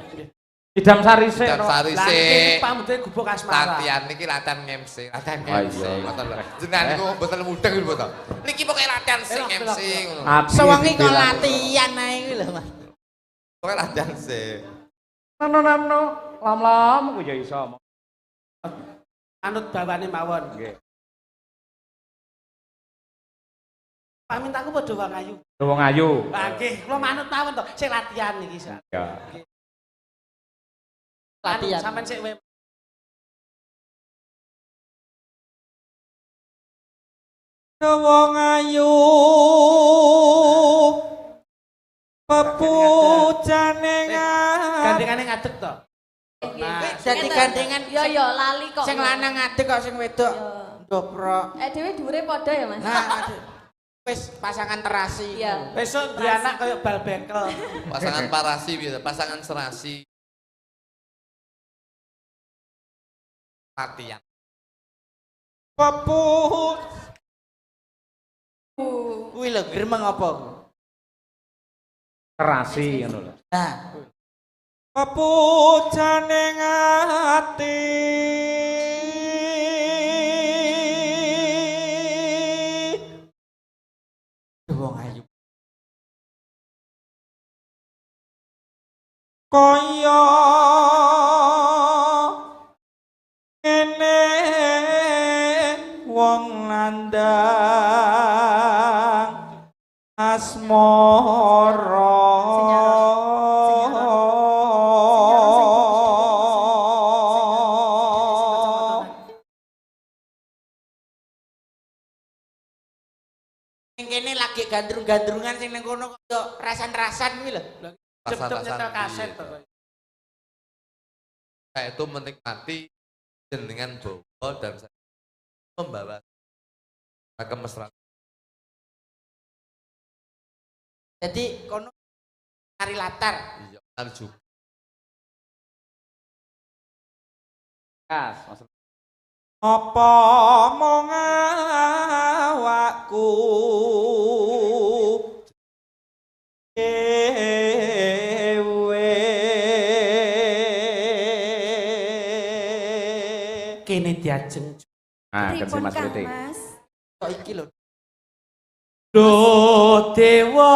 Idam sarise. Dan no. sari Lah niki sik. pamudhe Gubuk Asmara. Latihan niki latihan MC, latihan Oh, MC. iya. Ngoten lho. Jenengan niku mboten mudeng niku to. Niki pokoke latihan sik MC ngono. Ati Sewengi kok dibilang. latihan ae kuwi lho, Mas. Pokoke latihan sik. Nano lam-lam ku ya iso. Anut bawane mawon. Nggih. Pamintaku padha wong ayu. Wong ayu. Lah nggih, kula manut mawon to. Sing latihan niki sak. Ya. Latihan. Sampeyan sik wae. Wong ayu pepujane Gandengane ngadeg to. Nah, dadi gandengan Yo lali kok. sing lanang ngadeg kok sing wedok ndoprok. Dhewe dhuwure padha ya, Mas. Nah, wis pasangan terasi. Iya. besok duwe anak kaya bal bekel. Pasangan parasi biasa, pasangan serasi. Latihan. Pepu. Kuwi lho gremeng apa? Terasi ngono lho. Nah. Pepujane ngati. Wong ayu. Kaya ngene wong landang asmara. Ning kene lagi gandrung-gandrungan sing ning kono kok rasan-rasan kuwi lho. Cep-cep Rasa-rasa nyetel kaset iya. to. Saya itu menikmati jenengan bawa dan saya membawa kemesraan. Jadi kono cari latar. Iya, benar juga. Kas, maksud Apa mong awakku dewe Kene diajeng. Ah, kan si Pripun, Mas Kang, Riti. Mas? kok iki lho. Do dewa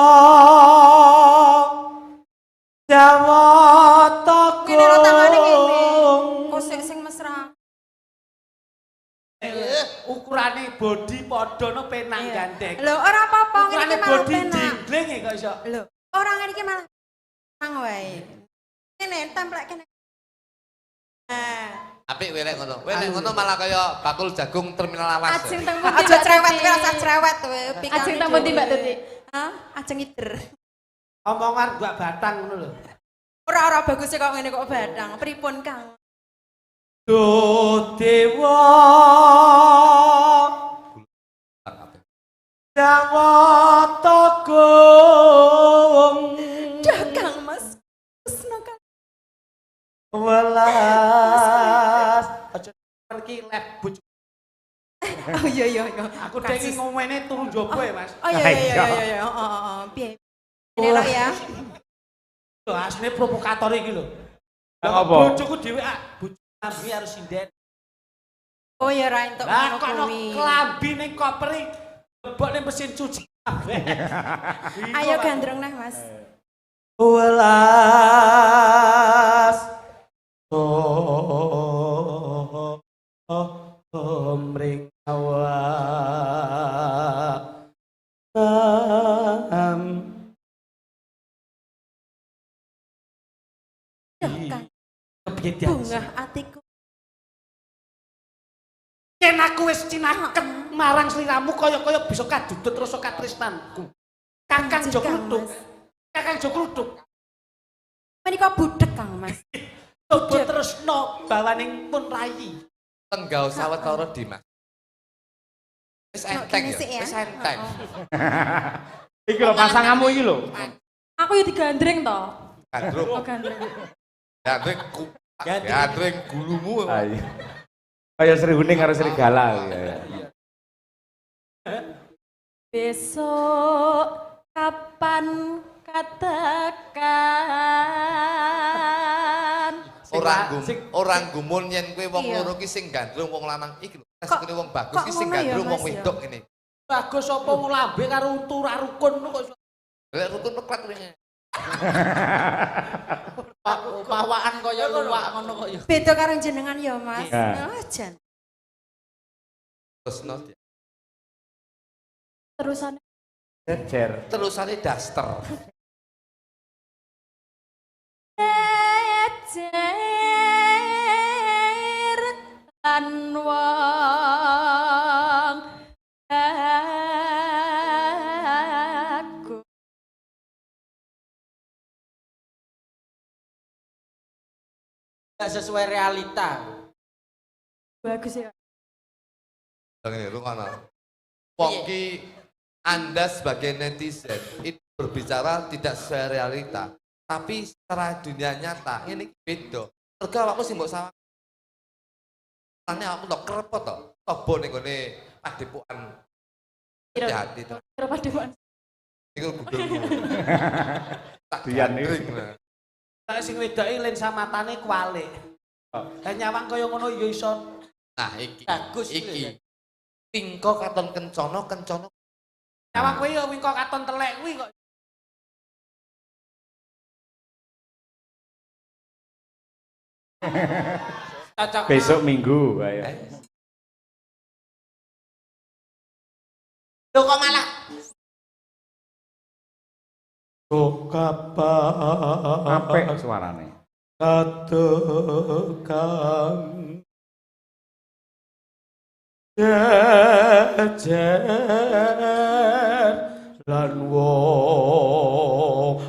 Jawata Kene lo tangane kene. Kok sing mesra. Ukurane body padha no penang Iya. gandeng. Lho, ora apa-apa ngene Ukurane iki malah body penak. jingling ya kok iso. Lho, ora ngene iki malah nang wae. Kene templek kene. Nah, Apik welek ngono. Welek ngono malah kaya bakul jagung terminal awas. ajeng teng pundi Aja Mbak cerewet Tuti? kowe rasa cerewet kowe pikirane. Ajeng teng pundi Mbak Tuti? Hah? Aja ngider. Omongan gua batang ngono lho. Ora bagus kok ngene kok badang. Pripun Kang? Do dewa Jawata gung Dagang Mas. Usno Kang. welas aja pergi lep bojo. Oh iya iya iya. Aku dengi ngomene turu njaba ya, Mas. Oh iya iya iya iya iya. Oh. Piye? Ini lho ya. Lho asline provokator iki lho. Lah, Lah apa? bojoku dhewe bojo nabi harus sinden. Oh ya ra entuk Lah ngono kono kuwi. klambi ning koper iki lebok ning mesin cuci kabeh. Ayo gandrung nah Mas. Welas mring awak Kang, kepiye dias bunga atiku. yen aku wis cinakem marang sliramu kaya-kaya bisa kadudut rasa katresnanku. Kakang Lanjut, Joko Kang Luduk. Mas. Kakang Joko Luduk. Menika budek Kang Mas. Coba tresno bawaning pun rayi. Tenggau sawetara Dimas. Wis enteng gini sih ya, ya. wis enteng. Iki lho pasanganmu iki lho. Aku ya digandreng to. Gandrung, Oh gandreng. gandreng gulumu. Ayo. Kaya Sri Huning karo serigala ya. Besok kapan katakan. Orang gumun yen kowe wong Iya. loro ki sing gandrung wong lanang iki lho. Kok- Kene wong bagus kok ki sing ngono ya, gandrung wong Mas, ya? wedok ngene. Bagus apa nglambe karo untu ra rukun kok iso. Lek rukun neklat rene. Pawaan kaya luwak ngono kok ya. Beda karo jenengan ya Mas. Iya. Jan. Terus no, Terusan Jejer. terusane daster. Jejer lan wong aku. Gak sesuai realita. Bagus ya. Ngene rungono. Wong ki Anda sebagai netizen itu berbicara tidak sesuai realita, tapi secara dunia nyata ini beda. Mergo awakmu sing mbok sawang. Ane aku tok krepot tok. Tobo ning gone padepokan. Hati to. Kira padepokan. Iku gudulmu. Tak Dian iki. gandring, nah. Nek sing wedoke lensa matane kualik. Lah nyawang kaya ngono ya iso. Nah iki. Bagus Iki. Tingko katon kencono Nyawang kowe ya wingko katon telek kuwi kok. Cocok. Besok Minggu ayo. Lho kok malah Apik suarane. Katekan jejer lan wong.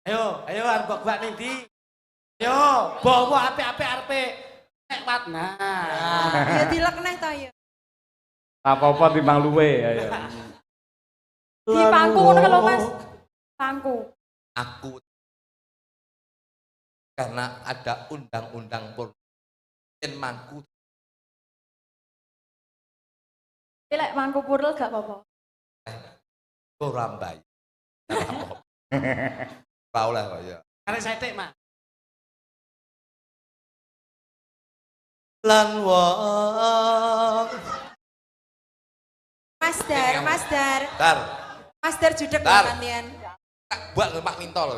Ayo arep gak ning ndi? Ayo, bawa apik-apik arepe nek wat. Nah. Ya dilek neh to ya. Apa-apa timbang luwe ayo. Di pangku ngono lho Mas. Pangku. aku karena ada undang-undang porno yen mangku Iki lek mangku purel gak apa-apa. ora mbayar. Ora oleh kok ya. Arek sethik, Mas. Lan wong Mas Dar, Dar, Mas Dar judek Dar. gantian. tak buat ngemak mintol.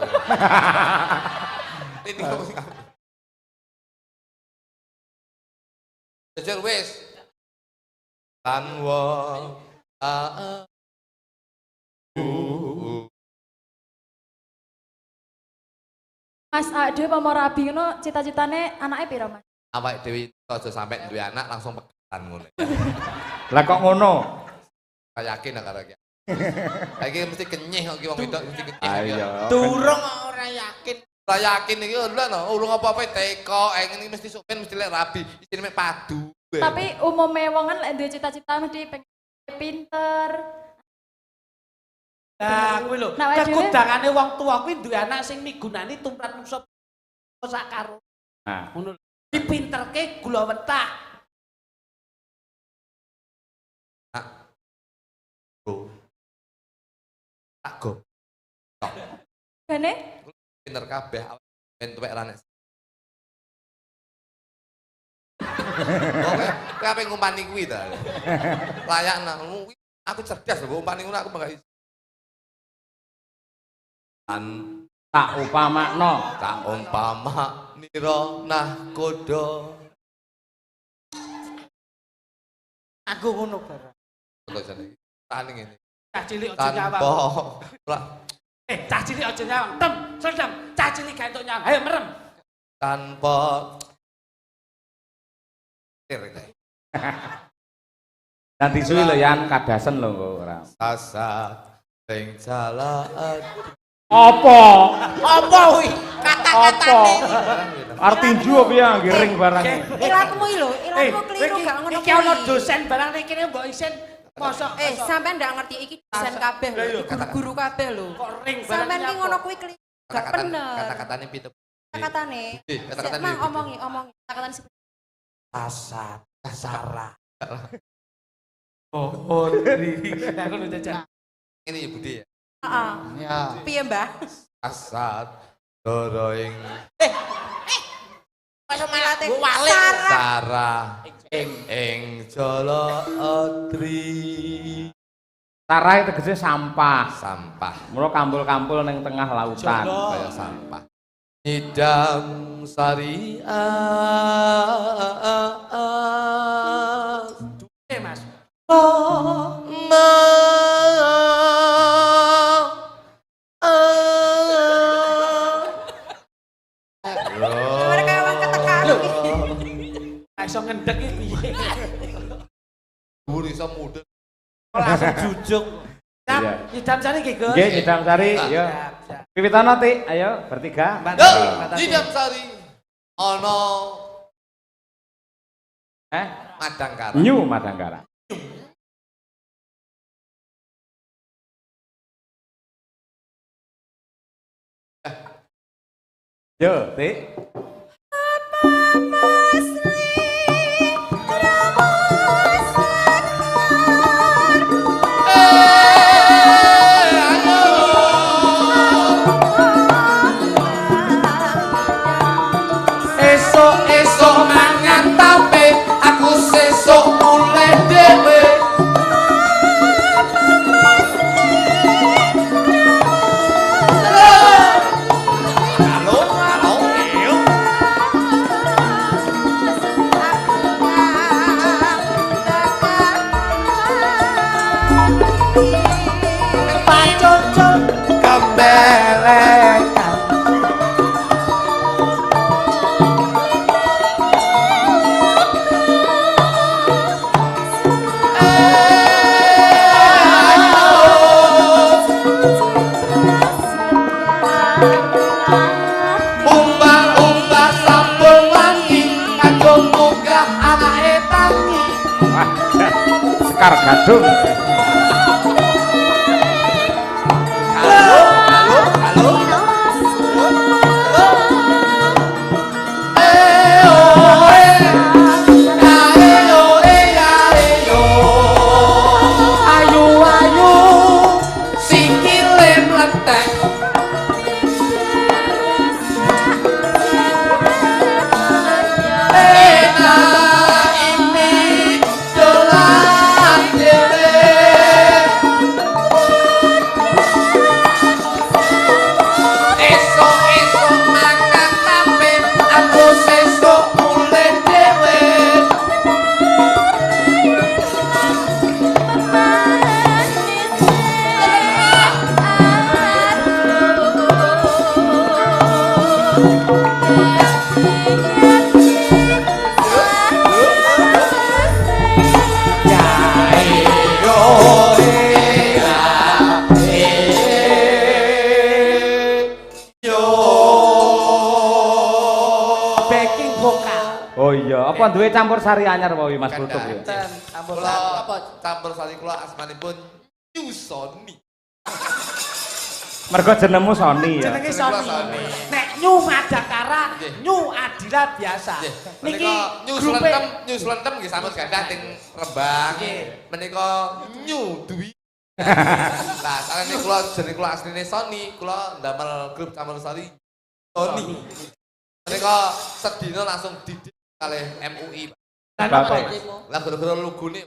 Ini ngomong apa? Jejer wis. Lan wong Mas Ade apa rabi ngono cita-citane anake piro Mas? awake dhewe aja sampe duwe anak langsung pegetan ngono. Lah kok ngono? Saya yakin karo iki. Iki mesti kenyih kok iki wong wedok mesti kenyih. Ayo. durung ora yakin. Ora yakin iki lho no, urung apa-apa teko, ini mesti supen mesti lek rabi, isine mek padu. Tapi umume wong kan lek duwe cita-cita mesti pengen pinter. Lah kuwi lho, Nah, awake dhewe- kekudangane wong tuwa kuwi duwe anak sing migunani tumrap nungso sak karo. Nah, Ngono lho. Dipinterke gula wentah. Tak go. Gane Pinter kabeh ben tuwek ranek. Kowe ape ngumpani kuwi ta? Layakna kuwi aku cerdas lho ngumpani ngono aku bangga. An tak upamakno. tak umpama nira nahkoda. Aku ngono barang. Terus jane. Tani ngene. Cah cilik aja Tanpa nyawang. ora Cah cilik aja nyawang. Tem, sedem. Cah cilik gak entuk nyawang. Ayo merem. tanpa Nanti suwi lho Yan kadasen lho kok ora. Sasat ing jalan. Apa? Apa kuwi? Kata-katane. Arep tinju apa ya ngiring barang. Ilatmu iki lho, ilatmu keliru gak ngono Iki ana dosen barang nek kene mbok isen mosok sampean ndak ngerti iki dosen kabeh lho, guru-guru kabeh lho. kok ring barang. Sampean ki ngono kuwi keliru. Gak bener. Kata-katane pitu. Kata-katane. Kata-katane. Mang omongi. Kata-katane Sasat, Sarah. Oh, aku lu jajan. Ini ya Budi ya. Heeh. Ya. Piye, Mbah? Asat doroing Masa malah Ilate wale. Sarah ing jala adri. Sarai tegese sampah. Sampah Mula kampul-kampul ning tengah lautan. kaya sampah. Idam sariah. Mas. Suara kaya wong ketekan iki. Iso ngendek iki piye? Dhuwur iso mudhun. Langsung jujuk. Nah, Iya. Idam sari iki, Gus. Nggih, Idam Sari, ya. Siap, siap. Pipitana Ti, ayo bertiga. Mantap. Idam sari ana Eh, Madangkara. New Madangkara. Yo, Ti. Esok mangan tape, aku sesuk mulai dhewe. Halo, halo. Pacocol Kembelek. Umbah-umbah sampul wangi kanggo munggah anake tangi. Wah, Sekar Gadung. Halo, halo, halo. Ayu ayu sikile mletek. Enak ini dolan dhewe. Esok-esok makan tape, aku sesuk mulai dhewe. Backing vokal. Oh iya, apa duwe campur sari anyar wae Mas Plutuk ya? Campur Kula apa? campur sari kula asmanipun Yusoni. Mergo jenengmu Sony ya. Jenenge Jeneng kula Sony. Sony. Nek Nyu Madangkara, Nggih. Nyu Adila biasa. Niki grupe News Lentem nggih sampun gadah teng Rembang. Nggih. Menika New Dwi. Lah, sarene kula jeneng kula asline Sony, kula ndamel grup campur sari Sony. Menika sedina langsung didik kalih MUI. lan apa Bapak. iki? Lah gara-gara lugune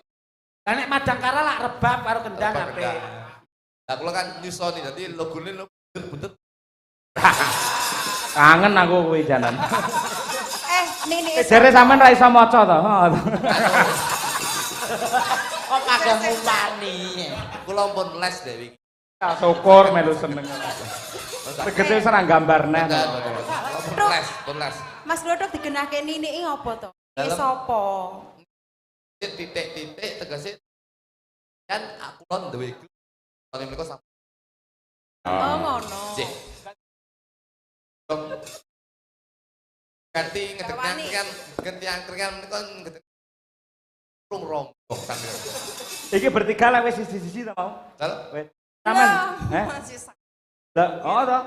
Lah nek Madangkara lak rebab karo kendang Rebab ape. kendang. Lah kula kan New Sony dadi logone bener-bener Kangen aku kuwi janan. Nini Jare sampean ra iso maca to. Kok kagak ngumpani. kula pun les Dewi. Syukur melu seneng. Tegese serang gambar neh. Pun les. Mas Glodok digenahke Nini iki apa to? Iki Dalem. sapa? titik-titik tegese kan aku lon duwe grup. Tone mriku sampe Oh ngono. cek. Ganti ganti angkringan menika ngedek rombong sampe. Iki bertiga lah wis sisi-sisi ta mau. Lho, Wis. Saman. Iya, Eh? masih sakit. Lah, oh to.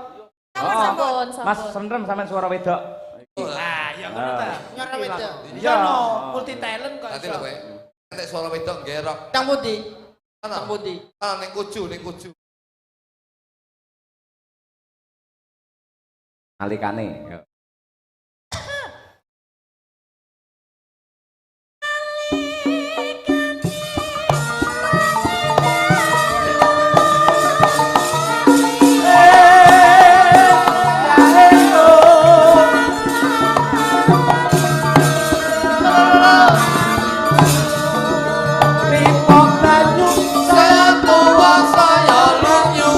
Sampun, Mas sampun. Sendrem sampean suara wedok. Nah, ya ngono ta. Nyora wedok. Iya no, multi talent kok. nanti iso. lho kowe. Nek suara wedok ngerok. Nang pundi? Ana. Nang pundi? Ah ning kucu. Alikane. Yo. Setua saya lunyu.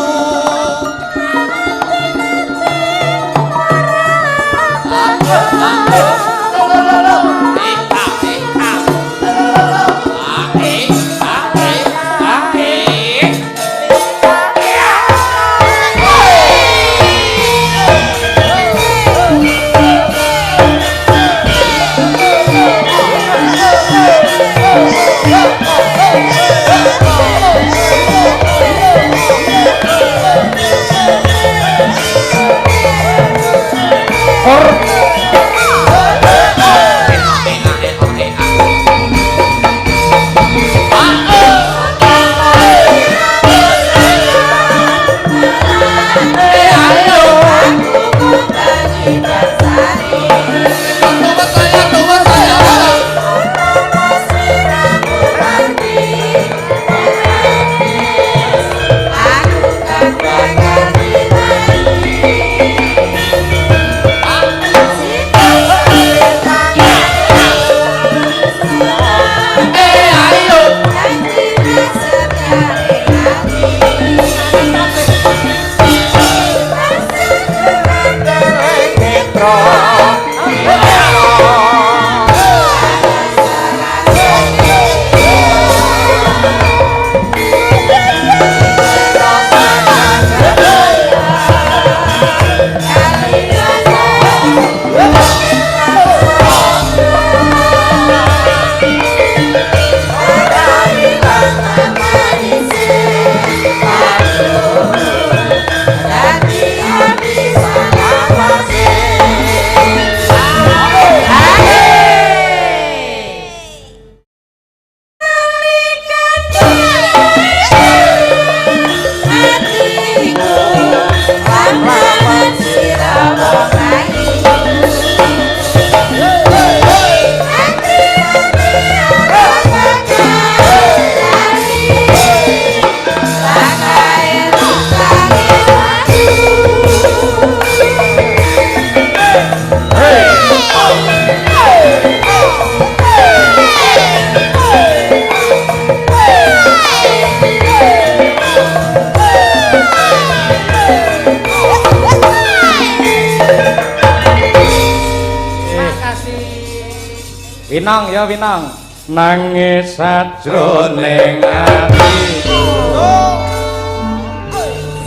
Winong ya Winong. Nangis sajroning atiku.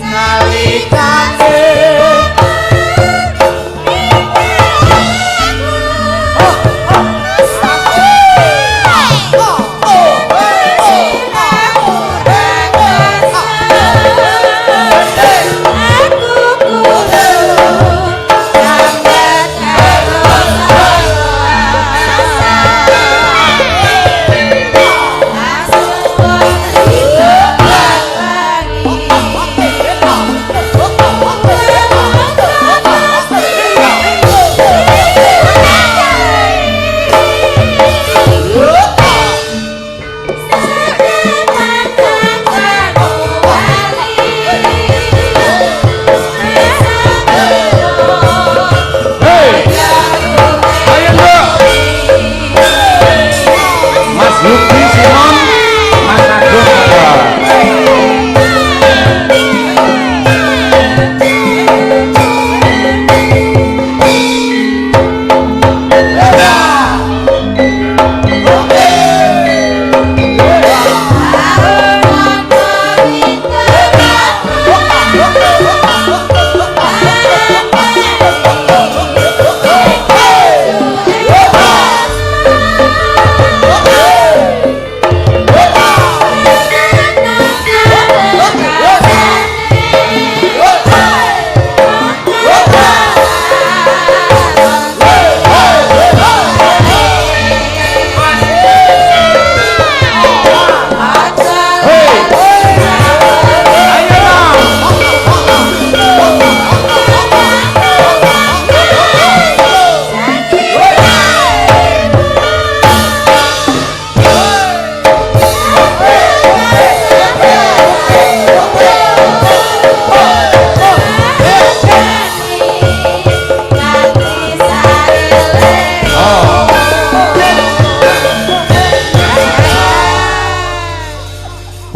Nalikane Thank you.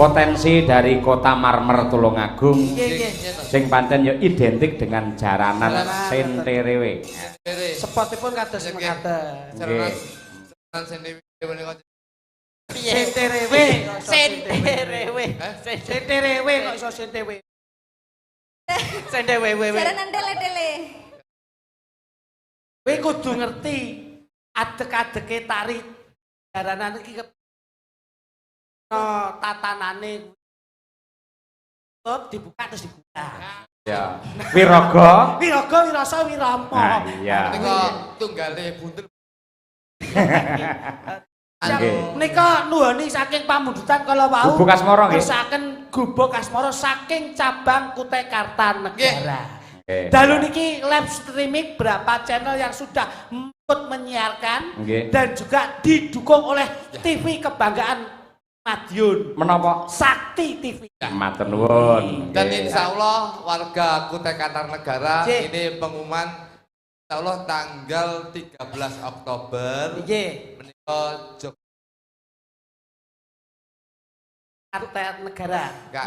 potensi dari kota marmer Tulungagung Nggih, sing pancen ya identik dengan jaranan Senterewe. Spotipun kados mekaten. Nggih. Senterewe. Senterewe. Senterewe kok iso sentewe. Senterewe. Jaranan tele-tele. Kowe kudu ngerti adek-adeke tari jaranan iki tatanane dibuka terus dibuka. Ya. Wiraga. Wiraga wirasa wirama. Nah, iya. Nika tunggale buntel. Nika nuhoni saking pamundutan kala wau. Gubuk Asmara nggih. Terusaken Gubuk Asmara saking cabang Kutai Kartanegara. Nggih. Dalu niki live streaming berapa channel yang sudah ikut menyiarkan Nggih. dan juga didukung oleh TV Kebanggaan Madiun. Menapa? Sakti TV. Matur nuwun. Dan Nggih. insya Allah warga Kutai Kartanegara Nggih. ini pengumuman insya Allah tanggal 13 Oktober Nggih. menika Jogja Kartanegara. enggak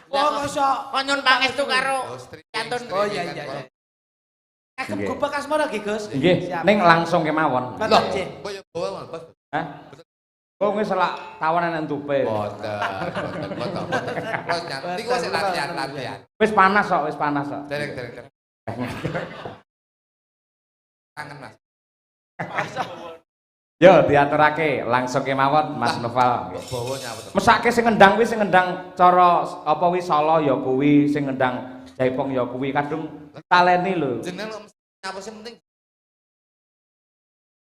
Oh, kosok. Konyun pangestu karo Cantun. Oh iya iya. iya. Nggih. Gubuk Asmara nggih, Gus. Nggih, Siap. ning langsung kemawon. Mboten, Loh, nggih. mbok yo bawa Mas. Hah? Kok wis selak tawanan nang tupe. Boten. Kalau nyanti kok sik latihan. Wis panas kok, wis panas kok. Derek. Kangen Mas. Yo diaturake langsung kemawon Mas Noval. Bawa nyawet. Mesake sing ngendang kuwi sing ngendang cara apa wi Solo ya kuwi, sing ngendang Jaipong ya kuwi kadung ditaleni lho. Jeneng lo apa sih penting?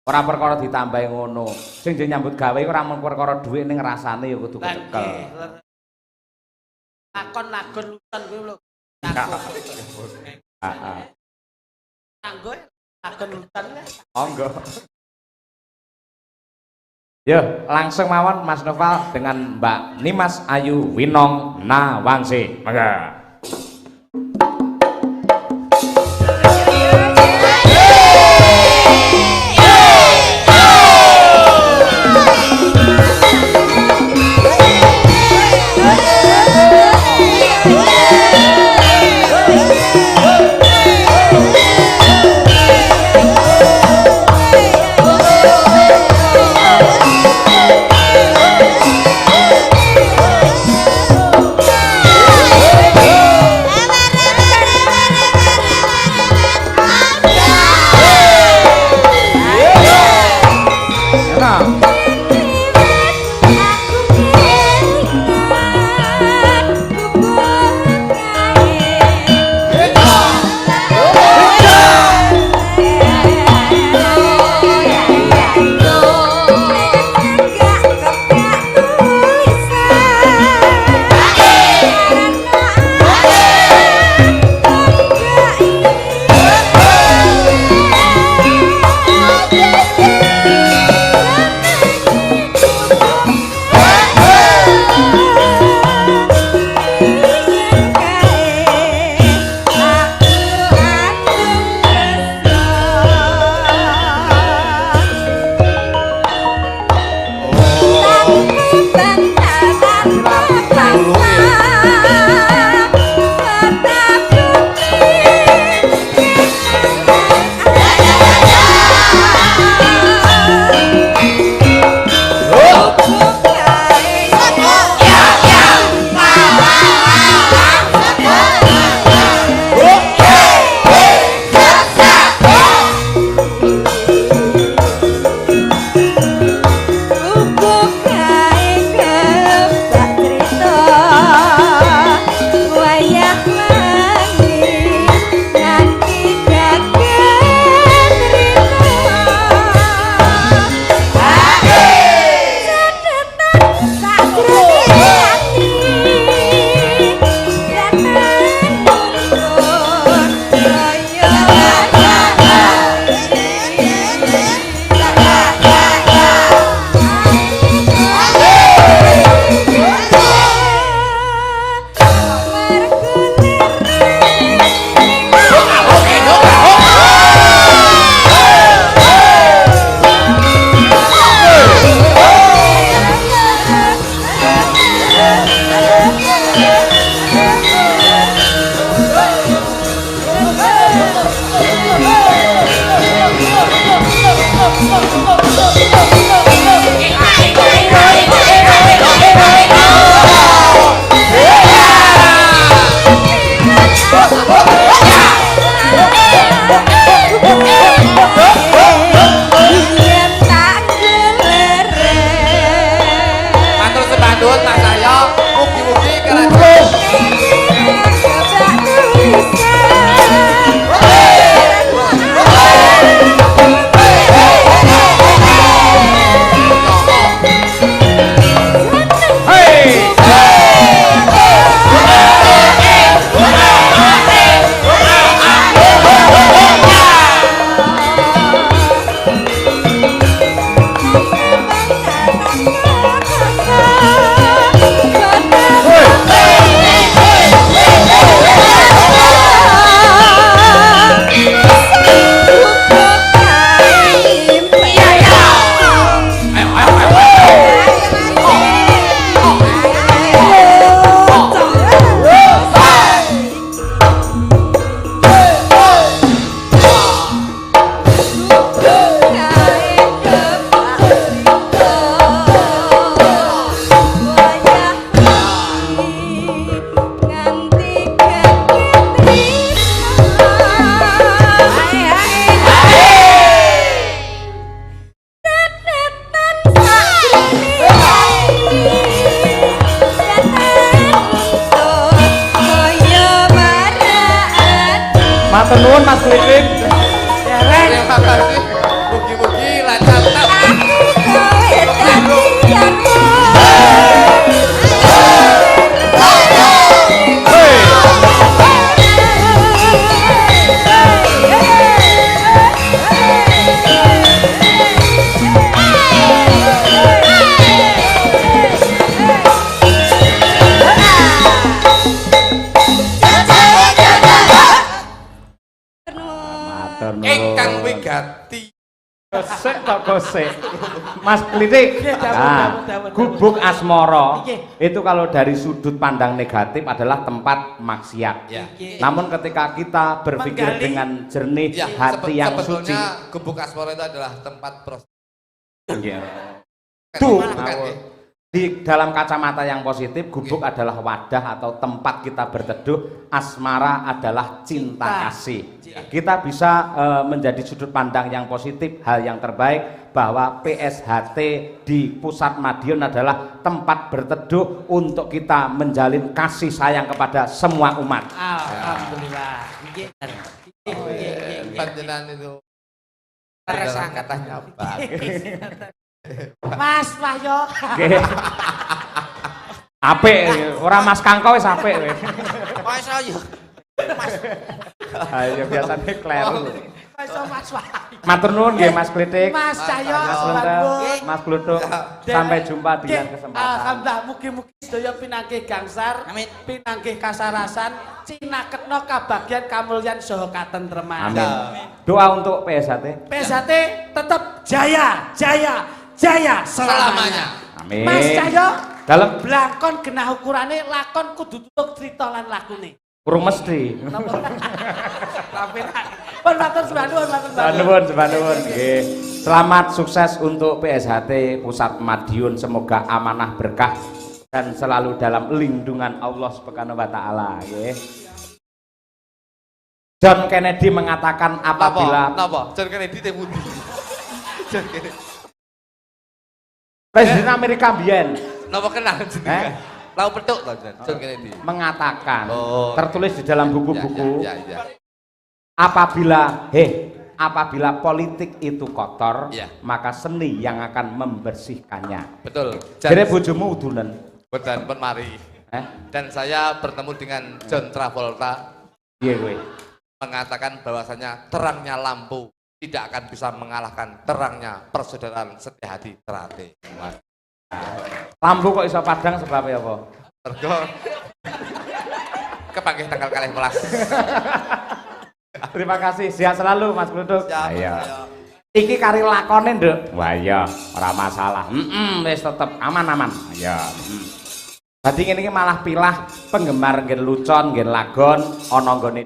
Ora perkara ditambahi ngono. Sing jeneng nyambut gawe ora mung perkara dhuwit ning rasane ya kudu Lah, kecekel. nggih. Lakon-lakon lutan kuwi lho. Heeh. Kanggo lakon lutan. Monggo. Yo, langsung mawon Mas Noval dengan Mbak Nimas Ayu Winong Nawangsi. Mangga. Matur sebandut Mas Cahyo, mugi-mugi kerajaan Matur nuwun Mas Klitik. terima kasih. Mugi-mugi lancar. Matur nuwun. Ingkang wigati. Gosek kok gosek. Mas Klitik. dawuh, Nah, dawuh. gubuk asmara Iya. itu kalau dari sudut pandang negatif adalah tempat maksiat. Ya. Namun ketika kita berpikir Menggali. dengan jernih Ya, hati yang suci, sebetulnya Gubuk Asmara itu adalah tempat Iya. Tuh, di dalam kacamata yang positif, gubuk adalah wadah atau tempat kita berteduh. Asmara adalah cinta kasih. Kita bisa menjadi sudut pandang yang positif, hal yang terbaik bahwa PSHT di Pusat Madiun adalah tempat berteduh untuk kita menjalin kasih sayang kepada semua umat. Alhamdulillah. Nggih. panjenengan itu Teresak. katanya apa? Mas Wahyo. Nggih. Apik, ora Mas Kangko wis apik wis. Kok iso yo. Mas, Ayo biasanya kleru. Iso Mas Wahyo. Matur nuwun nggih Mas Klitik. Mas Cahyo, Mas Mas Lenda, Bambung. Mas Glutuk. Sampai jumpa di lain kesempatan. Alhamdulillah, mugi-mugi sedaya pinanggih gangsar, Amin. pinanggih kasarasan, cinaketno kabagyan kamulyan saha katentreman. Amin. Doa untuk PSHT. PSHT tetap jaya, jaya, jaya selamanya. Amin. Mas Cahyo, Dalam blangkon genah ukurane lakon kudu tutuk crita lan lakune. kurung mesti. Tapi pun matur sembah nuwun, matur sembah nuwun. Sebanun. Nggih. Selamat sukses untuk PSHT Pusat Madiun, semoga amanah berkah dan selalu dalam lindungan Allah Subhanahu wa taala, nggih. John Kennedy mengatakan apabila Napa? John Kennedy teh pundi? John Kennedy. Presiden Amerika biyen Napa kenal jenengan? Lau petuk to John Kennedy. mengatakan, Oh. tertulis di dalam buku-buku, Ya. apabila politik itu kotor, Ya. maka seni yang akan membersihkannya. Betul. Jadi bojomu udunen. Boten pun mari. Dan saya bertemu dengan John Travolta Iya gue. mengatakan bahwasanya terangnya lampu tidak akan bisa mengalahkan terangnya persaudaraan setia hati terate. Lampu kok iso padang sebabnya apa? Mergo kepanggih tanggal kalih welas. Terima kasih, sehat selalu Mas Gluduk. Siap, Ayo. siap. Iki karir lakone, Nduk. Wah iya, ora masalah. Wis tetep aman-aman. Ya. Dadi ngene iki malah pilah penggemar nggen lucon, nggen lagon ana nggone